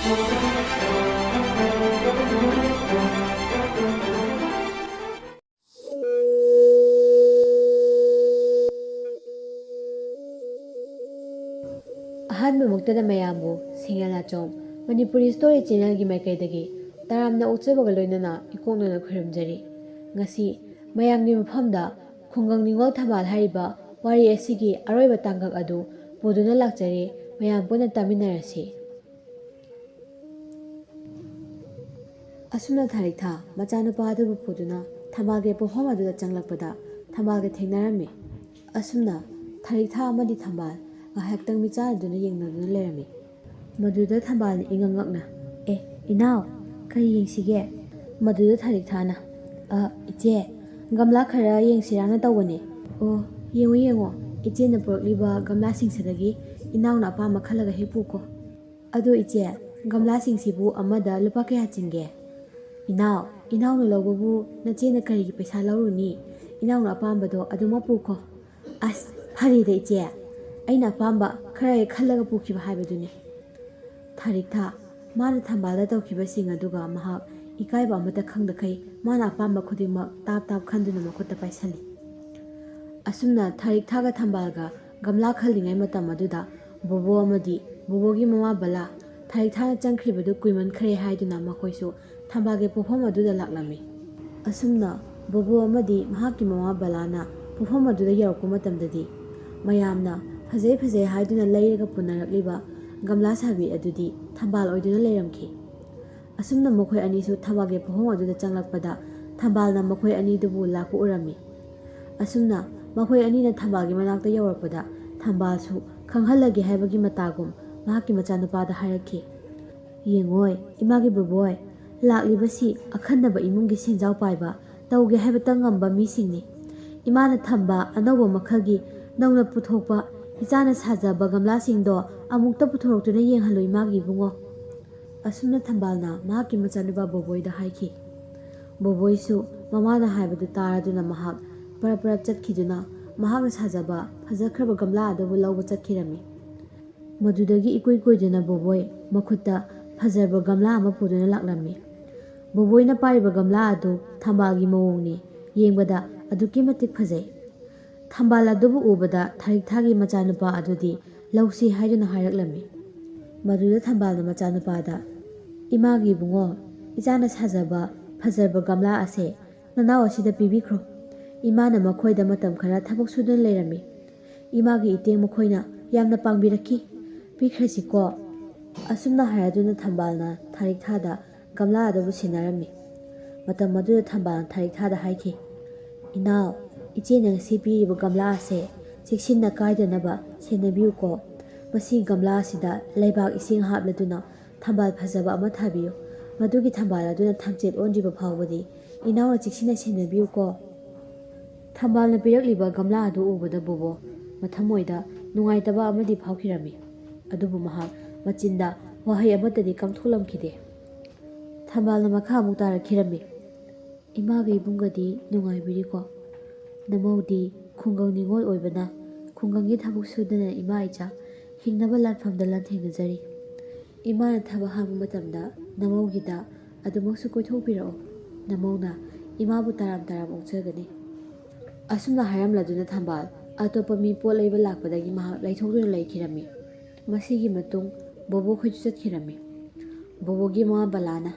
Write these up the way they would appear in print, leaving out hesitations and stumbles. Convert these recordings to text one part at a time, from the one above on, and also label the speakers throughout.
Speaker 1: ꯑꯍꯥꯟꯕ ꯃꯛꯇꯗ ꯃꯌꯥꯝꯕꯨ ꯁꯤꯡꯌꯥꯂꯥꯆꯣꯝ ꯃꯅꯤꯄꯨꯔꯤ ꯁ꯭ꯇꯣꯔꯤ ꯆꯦꯅꯦꯜꯒꯤ ꯃꯥꯏꯀꯩꯗꯒꯤ ꯇꯔꯥꯝꯅ ꯑꯣꯛꯆꯕꯒ ꯂꯣꯏꯅꯅ ꯏꯀꯣꯛꯅꯅ ꯈꯨꯔꯨꯝꯖꯔꯤ꯫ ꯉꯁꯤ ꯃꯌꯥꯝꯒꯤ ꯃꯐꯝꯗ ꯈꯨꯡꯒꯪ ꯅꯤꯡꯉꯣꯜ ꯊꯝꯕꯥꯜ ꯍꯥꯏꯔꯤꯕ ꯋꯥꯔꯤ ꯑꯁꯤꯒꯤ ꯑꯔꯣꯏꯕ ꯇꯥꯡꯀꯛ ꯑꯗꯨ ꯄꯨꯗꯨꯅ ꯂꯥꯛꯆꯔꯤ꯫ ꯃꯌꯥꯝ ꯄꯨꯟꯅ ꯇꯥꯃꯤꯟꯅꯔꯁꯤ꯫ ꯑꯁꯨꯝꯅ ꯊꯥꯔꯤꯛꯊꯥ ꯃꯆꯥꯅꯨꯄꯥ ꯑꯗꯨꯕꯨ ꯄꯨꯗꯨꯅ ꯊꯝꯕꯥꯜꯒꯤ ꯄꯣꯠꯐꯝ ꯑꯗꯨꯗ ꯆꯪꯂꯛꯄꯗ ꯊꯝꯕꯥꯜꯒ ꯊꯦꯡꯅꯔꯝꯃꯤ꯫ ꯑꯁꯨꯝꯅ ꯊꯥꯔꯤꯛꯊꯥ ꯑꯃꯗꯤ ꯊꯝꯕꯥꯜ ꯉꯥꯏꯍꯥꯛꯇꯪ ꯃꯤꯆꯥꯟꯅꯗꯨꯅ ꯌꯦꯡꯅꯗꯨꯅ ꯂꯩꯔꯝꯃꯤ꯫ ꯃꯗꯨꯗ ꯊꯝꯕꯥꯜꯅ ꯏꯉꯛ ꯉꯛꯅ ꯏꯅꯥꯎ ꯀꯔꯤ ꯌꯦꯡꯁꯤꯒꯦ? ꯃꯗꯨꯗ ꯊꯥꯔꯤꯛꯊꯥꯅ ꯏꯆꯦ ꯒꯝꯂꯥ ꯈꯔ ꯌꯦꯡꯁꯤꯔꯥꯅ ꯇꯧꯕꯅꯦ꯫ ꯑꯣ ꯌꯦꯡꯉꯣ ꯌꯦꯡꯉꯣ, ꯏꯆꯦꯅ ꯄꯨꯔꯛꯂꯤꯕ ꯒꯝꯂꯥꯁꯤꯡꯁꯤꯗꯒꯤ ꯏꯅꯥꯎꯅ ꯑꯄꯥꯝꯕ ꯈꯜꯂꯒ ꯍꯦꯛ ꯄꯨꯀꯣ꯫ ꯑꯗꯣ ꯏꯆꯦ ꯒꯝꯂꯥꯁꯤꯡꯁꯤꯕꯨ ꯑꯃꯗ ꯂꯨꯄꯥ ꯀꯌꯥ ꯆꯤꯡꯒꯦ? ꯏꯅꯥꯎꯅ ꯂꯧꯕꯕꯨ ꯅꯆꯦꯅ ꯀꯔꯤꯒꯤ ꯄꯩꯁꯥ ꯂꯧꯔꯨꯅꯤ? ꯏꯅꯥꯎꯅ ꯑꯄꯥꯝꯕꯗꯣ ꯑꯗꯨꯃꯛ ꯄꯨꯈꯣ꯫ ꯑꯁ ꯐꯔꯦꯗ ꯏꯆꯦ, ꯑꯩꯅ ꯑꯄꯥꯝꯕ ꯈꯔ ꯍꯦꯛ ꯈꯜꯂꯒ ꯄꯨꯈꯤꯕ ꯍꯥꯏꯕꯗꯨꯅꯤ꯫ ꯊꯥꯔꯤꯛꯊꯥ ꯃꯥꯅ ꯊꯝꯕꯥꯜꯗ ꯇꯧꯈꯤꯕꯁꯤꯡ ꯑꯗꯨꯒ ꯃꯍꯥꯛ ꯏꯀꯥꯏꯕ ꯑꯃꯠꯇ ꯈꯪꯗꯈꯩ ꯃꯥꯅ ꯑꯄꯥꯝꯕ ꯈꯨꯗꯤꯡꯃꯛ ꯇꯥꯞ ꯇꯥꯞ ꯈꯟꯗꯨꯅ ꯃꯈꯨꯠꯇ ꯄꯥꯏꯁꯜꯂꯤ꯫ ꯑꯁꯨꯝꯅ ꯊꯥꯔꯤꯛꯊꯥꯒ ꯊꯝꯕꯥꯜꯒ ꯒꯝꯂꯥ ꯈꯜꯂꯤꯉꯩ ꯃꯇꯝ ꯑꯗꯨꯗ ꯕꯣꯕꯣ ꯑꯃꯗꯤ ꯕꯣꯕꯣꯒꯤ ꯃꯃꯥ ꯕꯂꯥ ꯊꯥꯔꯤꯛꯊꯥꯅ ꯆꯪꯈ꯭ꯔꯤꯕꯗꯨ ꯀꯨꯏꯃꯟꯈ꯭ꯔꯦ ꯍꯥꯏꯗꯨꯅ ꯃꯈꯣꯏꯁꯨ ꯊꯝꯕꯥꯜꯒꯤ ꯄꯣꯠꯐꯝ ꯑꯗꯨꯗ ꯂꯥꯛꯂꯝꯃꯤ꯫ ꯑꯁꯨꯝꯅ ꯕꯣꯕꯣ ꯑꯃꯗꯤ ꯃꯍꯥꯛꯀꯤ ꯃꯃꯥ ꯕꯂꯥꯅ ꯄꯣꯠꯐꯝ ꯑꯗꯨꯗ ꯌꯧꯔꯛꯄ ꯃꯇꯝꯗꯗꯤ ꯃꯌꯥꯝꯅ ꯐꯖꯩ ꯐꯖꯩ ꯍꯥꯏꯗꯨꯅ ꯂꯩꯔꯒ ꯄꯨꯅꯔꯛꯂꯤꯕ ꯒꯝꯂꯥ ꯁꯥꯕꯤ ꯑꯗꯨꯗꯤ ꯊꯝꯕꯥꯜ ꯑꯣꯏꯗꯨꯅ ꯂꯩꯔꯝꯈꯤ꯫ ꯑꯁꯨꯝꯅ ꯃꯈꯣꯏ ꯑꯅꯤꯁꯨ ꯊꯝꯕꯥꯜꯒꯤ ꯄꯣꯠꯐꯝ ꯑꯗꯨꯗ ꯆꯪꯂꯛꯄꯗ ꯊꯝꯕꯥꯜꯅ ꯃꯈꯣꯏ ꯑꯅꯤꯗꯨꯕꯨ ꯂꯥꯛꯄ ꯎꯔꯝꯃꯤ꯫ ꯑꯁꯨꯝꯅ ꯃꯈꯣꯏ ꯑꯅꯤꯅ ꯊꯝꯕꯥꯜꯒꯤ ꯃꯅꯥꯛꯇ ꯌꯧꯔꯛꯄꯗ ꯊꯝꯕꯥꯜꯁꯨ ꯈꯪꯍꯜꯂꯒꯦ ꯍꯥꯏꯕꯒꯤ ꯃꯇꯥꯒꯨꯝ ꯃꯍꯥꯛꯀꯤ ꯃꯆꯥꯅꯨꯄꯥꯗ ꯍꯥꯏꯔꯛꯈꯤ꯫ ꯌꯦꯡꯉꯣꯏ ꯏꯃꯥꯒꯤ ꯕꯣꯕꯣꯏ, ꯂꯥꯛꯂꯤꯕꯁꯤ ꯑꯈꯟꯅꯕ ꯏꯃꯨꯡꯒꯤ ꯁꯦꯟꯖꯥꯎ ꯄꯥꯏꯕ ꯇꯧꯒꯦ ꯍꯥꯏꯕꯇ ꯉꯝꯕ ꯃꯤꯁꯤꯡꯅꯤ꯫ ꯏꯃꯥꯅ ꯊꯝꯕ ꯑꯅꯧꯕ ꯃꯈꯜꯒꯤ ꯅꯧꯅ ꯄꯨꯊꯣꯛꯄ ꯏꯆꯥꯅ ꯁꯥꯖꯕ ꯒꯝꯂꯥꯁꯤꯡꯗꯣ ꯑꯃꯨꯛꯇ ꯄꯨꯊꯣꯔꯛꯇꯨꯅ ꯌꯦꯡꯍꯜꯂꯨ ꯏꯃꯥꯒꯤ ꯏꯕꯨꯡꯉꯣ꯫ ꯑꯁꯨꯝꯅ ꯊꯝꯕꯥꯜꯅ ꯃꯍꯥꯛꯀꯤ ꯃꯆꯥꯅꯨꯄꯥ ꯕꯣꯕꯣꯏꯗ ꯍꯥꯏꯈꯤ꯫ ꯕꯣꯕꯣꯏꯁꯨ ꯃꯃꯥꯅ ꯍꯥꯏꯕꯗꯨ ꯇꯥꯔꯗꯨꯅ ꯃꯍꯥꯛ ꯄꯔꯞ ꯄꯔꯞ ꯆꯠꯈꯤꯗꯨꯅ ꯃꯍꯥꯛꯅ ꯁꯥꯖꯕ ꯐꯖꯈ꯭ꯔꯕ ꯒꯝꯂꯥ ꯑꯗꯨꯕꯨ ꯂꯧꯕ ꯆꯠꯈꯤꯔꯝꯃꯤ꯫ ꯃꯗꯨꯗꯒꯤ ꯏꯀꯨꯏ ꯀꯨꯏꯗꯅ ꯕꯣꯕꯣꯏ ꯃꯈꯨꯠꯇ ꯐꯖꯔꯕ ꯒꯝꯂꯥ ꯑꯃ ꯄꯨꯗꯨꯅ ꯂꯥꯛꯂꯝꯃꯤ꯫ ꯕꯣꯕꯣꯏꯅ ꯄꯥꯏꯔꯤꯕ ꯒꯝꯂꯥ ꯑꯗꯨ ꯊꯝꯕꯥꯜꯒꯤ ꯃꯑꯣꯡꯅꯤ, ꯌꯦꯡꯕꯗ ꯑꯗꯨꯛꯀꯤ ꯃꯇꯤꯛ ꯐꯖꯩ꯫ ꯊꯝꯕꯥꯜ ꯑꯗꯨꯕꯨ ꯎꯕꯗ ꯊꯥꯔꯤꯛꯊꯥꯒꯤ ꯃꯆꯥꯅꯨꯄꯥ ꯑꯗꯨꯗꯤ ꯂꯧꯁꯤ ꯍꯥꯏꯗꯨꯅ ꯍꯥꯏꯔꯛꯂꯝꯃꯤ꯫ ꯃꯗꯨꯗ ꯊꯝꯕꯥꯜꯅ ꯃꯆꯥꯅꯨꯄꯥꯗ ꯏꯃꯥꯒꯤ ꯏꯕꯨꯡꯉꯣ, ꯏꯆꯥꯅ ꯁꯥꯖꯕ ꯐꯖꯔꯕ ꯒꯝꯂꯥ ꯑꯁꯦ ꯅꯅꯥꯎ ꯑꯁꯤꯗ ꯄꯤꯕꯤꯈ꯭ꯔꯣ꯫ ꯏꯃꯥꯅ ꯃꯈꯣꯏꯗ ꯃꯇꯝꯈꯔ ꯊꯕꯛ ꯁꯨꯗꯨꯅ ꯂꯩꯔꯝꯃꯤ꯫ ꯏꯃꯥꯒꯤ ꯏꯇꯦꯡ ꯃꯈꯣꯏꯅ ꯌꯥꯝꯅ ꯄꯥꯡꯕꯤꯔꯛꯈꯤ, ꯄꯤꯈ꯭ꯔꯁꯤꯀꯣ꯫ ꯑꯁꯨꯝꯅ ꯍꯥꯏꯔꯗꯨꯅ ꯊꯝꯕꯥꯜꯅ ꯊꯥꯔꯤꯛꯊꯥꯗ ꯒꯝꯂꯥ ꯑꯗꯨꯕꯨ ꯁꯤꯟꯅꯔꯝꯃꯤ꯫ ꯃꯇꯝ ꯑꯗꯨꯗ ꯊꯝꯕꯥꯜꯅ ꯊꯥꯔꯤꯛꯊꯥꯗ ꯍꯥꯏꯈꯤ, ꯏꯅꯥꯎ, ꯏꯆꯦꯅ ꯉꯁꯤ ꯄꯤꯔꯤꯕ ꯒꯝꯂꯥ ꯑꯁꯦ ꯆꯦꯛꯁꯤꯟꯅ ꯀꯥꯏꯗꯅꯕ ꯁꯦꯟꯅꯕꯤꯌꯨꯀꯣ꯫ ꯃꯁꯤ ꯒꯝꯂꯥ ꯑꯁꯤꯗ ꯂꯩꯕꯥꯛ ꯏꯁꯤꯡ ꯍꯥꯞꯂꯗꯨꯅ ꯊꯝꯕꯥꯜ ꯐꯖꯕ ꯑꯃ ꯊꯥꯕꯤꯌꯨ꯫ ꯃꯗꯨꯒꯤ ꯊꯝꯕꯥꯜ ꯑꯗꯨꯅ ꯊꯝꯆꯦꯠ ꯑꯣꯟꯗ꯭ꯔꯤꯕ ꯐꯥꯎꯕꯗꯤ ꯏꯅꯥꯎꯅ ꯆꯦꯛꯁꯤꯟꯅ ꯁꯦꯟꯅꯕꯤꯌꯨꯀꯣ꯫ ꯊꯝꯕꯥꯜꯅ ꯄꯤꯔꯛꯂꯤꯕ ꯒꯝꯂꯥ ꯑꯗꯨ ꯎꯕꯗ ꯕꯣꯕꯣ ꯃꯊꯃꯣꯏꯗ ꯅꯨꯡꯉꯥꯏꯇꯕ ꯑꯃꯗꯤ ꯐꯥꯎꯈꯤꯔꯝꯃꯤ꯫ ꯑꯗꯨꯕꯨ ꯃꯍꯥꯛ ꯃꯆꯤꯟꯗ ꯋꯥꯍꯩ ꯑꯃꯠꯇꯗꯤ ꯀꯪꯊꯣꯛꯂꯝꯈꯤꯗꯦ꯫ ꯊꯝꯕꯥꯜꯅ ꯃꯈꯥ ꯑꯃꯨꯛ ꯇꯥꯔꯛꯈꯤꯔꯝꯃꯤ꯫ ꯏꯃꯥꯒ ꯏꯕꯨꯡꯒꯗꯤ ꯅꯨꯡꯉꯥꯏꯕꯤꯔꯤꯀꯣ? ꯅꯃꯧꯗꯤ ꯈꯨꯡꯒꯪ ꯅꯤꯡꯉꯣꯜ ꯑꯣꯏꯕꯅ ꯈꯨꯡꯒꯪꯒꯤ ꯊꯕꯛ ꯁꯨꯗꯨꯅ ꯏꯃꯥ ꯏꯆꯥ ꯍꯤꯡꯅꯕ ꯂꯥꯟꯐꯝꯗ ꯂꯥꯟꯊꯦꯡꯅꯖꯔꯤ꯫ ꯏꯃꯥꯅ ꯊꯕꯛ ꯍꯥꯡꯕ ꯃꯇꯝꯗ ꯅꯃꯧꯒꯤꯗ ꯑꯗꯨꯃꯛꯁꯨ ꯀꯣꯏꯊꯣꯛꯄꯤꯔꯛꯑꯣ꯫ ꯅꯃꯧꯅ ꯏꯃꯥꯕꯨ ꯇꯔꯥꯝ ꯇꯔꯥꯝ ꯑꯣꯛꯆꯒꯅꯤ꯫ ꯑꯁꯨꯝꯅ ꯍꯥꯏꯔꯝꯂꯗꯨꯅ ꯊꯝꯕꯥꯜ ꯑꯇꯣꯞꯄ ꯃꯤ ꯄꯣꯠ ꯂꯩꯕ ꯂꯥꯛꯄꯗꯒꯤ ꯃꯍꯥꯛ ꯂꯩꯊꯣꯛꯇꯨꯅ ꯂꯩꯈꯤꯔꯝꯃꯤ꯫ ꯃꯁꯤꯒꯤ ꯃꯇꯨꯡ ꯕꯣꯕꯣꯈꯣꯏꯁꯨ ꯆꯠꯈꯤꯔꯝꯃꯤ꯫ ꯕꯣꯕꯣꯒꯤ ꯃꯃꯥ ꯕꯂꯥꯅ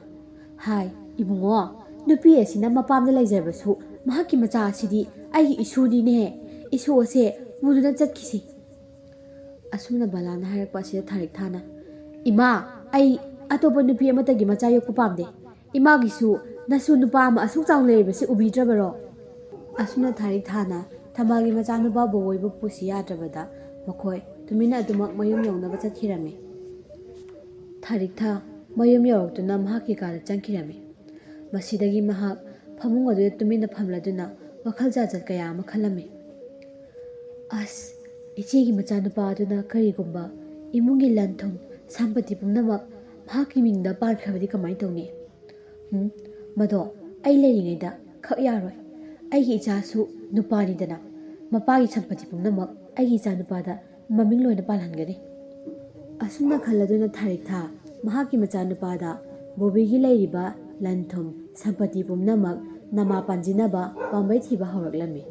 Speaker 1: ꯍꯥꯏ ꯏꯕꯨꯡꯉꯣ, ꯅꯨꯄꯤ ꯑꯁꯤꯅ ꯃꯄꯥꯝꯗ ꯂꯩꯖꯔꯕꯁꯨ ꯃꯍꯥꯛꯀꯤ ꯃꯆꯥ ꯑꯁꯤꯗꯤ ꯑꯩꯒꯤ ꯏꯁꯨꯅꯤꯅꯦ, ꯏꯁꯨ ꯑꯁꯦ ꯄꯨꯗꯨꯅ ꯆꯠꯈꯤꯁꯤ꯫ ꯑꯁꯨꯝꯅ ꯕꯂꯥꯅ ꯍꯥꯏꯔꯛꯄ ꯑꯁꯤꯗ ꯊꯥꯔꯤꯛꯊꯥꯅ ꯏꯃꯥ, ꯑꯩ ꯑꯇꯣꯞꯄ ꯅꯨꯄꯤ ꯑꯃꯠꯇꯒꯤ ꯃꯆꯥ ꯌꯣꯛꯄ ꯄꯥꯝꯗꯦ꯫ ꯏꯃꯥꯒꯤꯁꯨ ꯅꯁꯨ ꯅꯨꯄꯥ ꯑꯃ ꯑꯁꯨꯛ ꯆꯥꯎꯅ ꯂꯩꯔꯤꯕꯁꯤ ꯎꯕꯤꯗ꯭ꯔꯕꯔꯣ? ꯑꯁꯨꯝꯅ ꯊꯥꯔꯤꯛꯊꯥꯅ ꯊꯝꯕꯥꯜꯒꯤ ꯃꯆꯥꯅꯨꯄꯥ ꯕꯣꯕꯣꯏꯕꯨ ꯄꯨꯁꯤ ꯌꯥꯗ꯭ꯔꯕꯗ ꯃꯈꯣꯏ ꯇꯨꯃꯤꯟꯅ ꯑꯗꯨꯃꯛ ꯃꯌꯨꯝ ꯌꯧꯅꯕ ꯆꯠꯈꯤꯔꯝꯃꯤ꯫ ꯊꯥꯔꯤꯛꯊꯥ ꯃꯌꯨꯝ ꯌꯧꯔꯛꯇꯨꯅ ꯃꯍꯥꯛꯀꯤ ꯀꯥꯗ ꯆꯪꯈꯤꯔꯝꯃꯤ꯫ ꯃꯁꯤꯗꯒꯤ ꯃꯍꯥꯛ ꯐꯃꯨꯡ ꯑꯗꯨꯗ ꯇꯨꯃꯤꯟꯅ ꯐꯝꯂꯗꯨꯅ ꯋꯥꯈꯜ ꯖꯥꯠ ꯖꯥꯠ ꯀꯌꯥ ꯑꯃ ꯈꯜꯂꯝꯃꯤ꯫ ꯑꯁ, ꯏꯆꯦꯒꯤ ꯃꯆꯥꯅꯨꯄꯥ ꯑꯗꯨꯅ ꯀꯔꯤꯒꯨꯝꯕ ꯏꯃꯨꯡꯒꯤ ꯂꯟ ꯊꯨꯝ ꯁꯝꯄꯇꯤ ꯄꯨꯝꯅꯃꯛ ꯃꯍꯥꯛꯀꯤ ꯃꯤꯡꯗ ꯄꯥꯟꯈ꯭ꯔꯕꯗꯤ ꯀꯃꯥꯏꯅ ꯇꯧꯅꯤ? ꯃꯗꯣ ꯑꯩ ꯂꯩꯔꯤꯉꯩꯗ ꯈꯛ ꯌꯥꯔꯣꯏ꯫ ꯑꯩꯒꯤ ꯏꯆꯥꯁꯨ ꯅꯨꯄꯥꯅꯤꯗꯅ, ꯃꯄꯥꯒꯤ ꯁꯝꯄꯇꯤ ꯄꯨꯝꯅꯃꯛ ꯑꯩꯒꯤ ꯏꯆꯥꯅꯨꯄꯥꯗ ꯃꯃꯤꯡ ꯂꯣꯏꯅ ꯄꯥꯜꯍꯟꯒꯅꯤ꯫ ꯑꯁꯨꯝꯅ ꯈꯜꯂꯗꯨꯅ ꯊꯥꯔꯤꯛꯊꯥ ꯃꯍꯥꯛꯀꯤ ꯃꯆꯥꯅꯨꯄꯥꯗ ꯕꯣꯕꯤꯒꯤ ꯂꯩꯔꯤꯕ ꯂꯟ ꯊꯨꯝ ꯁꯝꯄꯇꯤ ꯄꯨꯝꯅꯃꯛ ꯅꯃꯥ ꯄꯥꯟꯖꯤꯟꯅꯕ ꯄꯥꯝꯕꯩ ꯊꯤꯕ ꯍꯧꯔꯛꯂꯝꯃꯤ꯫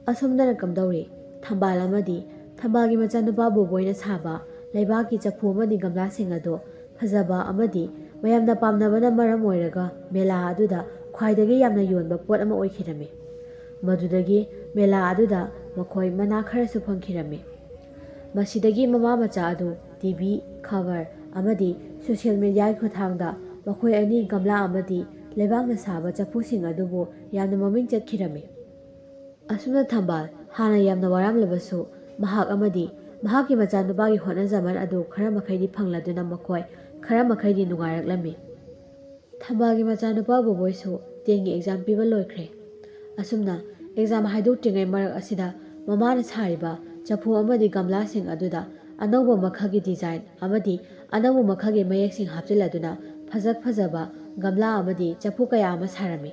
Speaker 1: ꯑꯁꯣꯝꯗꯅ ꯀꯝꯗꯧꯔꯤ? ꯊꯝꯕꯥꯜ ꯑꯃꯗꯤ ꯊꯝꯕꯥꯜꯒꯤ ꯃꯆꯥꯅꯨꯄꯥ ꯕꯣꯕꯣꯏꯅ ꯁꯥꯕ ꯂꯩꯕꯥꯛꯀꯤ ꯆꯐꯨ ꯑꯃꯗꯤ ꯒꯝꯂꯥꯁꯤꯡ ꯑꯗꯨ ꯐꯖꯕ ꯑꯃꯗꯤ ꯃꯌꯥꯝꯅ ꯄꯥꯝꯅꯕꯅ ꯃꯔꯝ ꯑꯣꯏꯔꯒ ꯃꯦꯂꯥ ꯑꯗꯨꯗ ꯈ꯭ꯋꯥꯏꯗꯒꯤ ꯌꯥꯝꯅ ꯌꯣꯟꯕ ꯄꯣꯠ ꯑꯃ ꯑꯣꯏꯈꯤꯔꯝꯃꯤ꯫ ꯃꯗꯨꯗꯒꯤ ꯃꯦꯂꯥ ꯑꯗꯨꯗ ꯃꯈꯣꯏ ꯃꯅꯥ ꯈꯔꯁꯨ ꯐꯪꯈꯤꯔꯝꯃꯤ꯫ ꯃꯁꯤꯗꯒꯤ ꯃꯃꯥ ꯃꯆꯥ ꯑꯗꯨ ꯇꯤꯚꯤ, ꯈꯕꯔ ꯑꯃꯗꯤ ꯁꯣꯁꯤꯌꯦꯜ ꯃꯤꯗꯤꯌꯥꯒꯤ ꯈꯨꯠꯊꯥꯡꯗ ꯃꯈꯣꯏ ꯑꯅꯤ ꯒꯝꯂꯥ ꯑꯃꯗꯤ ꯂꯩꯕꯥꯛꯅ ꯁꯥꯕ ꯆꯐꯨꯁꯤꯡ ꯑꯗꯨꯕꯨ ꯌꯥꯝꯅ ꯃꯃꯤꯡ ꯆꯠꯈꯤꯔꯝꯃꯤ꯫ ꯑꯁꯨꯝꯅ ꯊꯝꯕꯥꯜ ꯍꯥꯟꯅ ꯌꯥꯝꯅ ꯋꯥꯔꯝꯂꯕꯁꯨ ꯃꯍꯥꯛ ꯑꯃꯗꯤ ꯃꯍꯥꯛꯀꯤ ꯃꯆꯥꯅꯨꯄꯥꯒꯤ ꯍꯣꯠꯅꯖꯃꯟ ꯑꯗꯨ ꯈꯔ ꯃꯈꯩꯗꯤ ꯐꯪꯂꯗꯨꯅ ꯃꯈꯣꯏ ꯈꯔ ꯃꯈꯩꯗꯤ ꯅꯨꯡꯉꯥꯏꯔꯛꯂꯝꯃꯤ꯫ ꯊꯝꯕꯥꯜꯒꯤ ꯃꯆꯥꯅꯨꯄꯥ ꯕꯣꯕꯣꯏꯁꯨ 10ꯒꯤ ꯑꯦꯛꯖꯥꯝ ꯄꯤꯕ ꯂꯣꯏꯈ꯭ꯔꯦ꯫ ꯑꯁꯨꯝꯅ ꯑꯦꯛꯖꯥꯝ ꯍꯥꯏꯗꯣꯛꯇ꯭ꯔꯤꯉꯩ ꯃꯔꯛ ꯑꯁꯤꯗ ꯃꯃꯥꯅ ꯁꯥꯔꯤꯕ ꯆꯐꯨ ꯑꯃꯗꯤ ꯒꯝꯂꯥꯁꯤꯡ ꯑꯗꯨꯗ ꯑꯅꯧꯕ ꯃꯈꯜꯒꯤ ꯗꯤꯖꯥꯏꯟ ꯑꯃꯗꯤ ꯑꯅꯧꯕ ꯃꯈꯜꯒꯤ ꯃꯌꯦꯛꯁꯤꯡ ꯍꯥꯞꯆꯤꯜꯂꯗꯨꯅ ꯐꯖꯕ ꯒꯝꯂꯥ ꯑꯃꯗꯤ ꯆꯐꯨ ꯀꯌꯥ ꯑꯃ ꯁꯥꯔꯝꯃꯤ꯫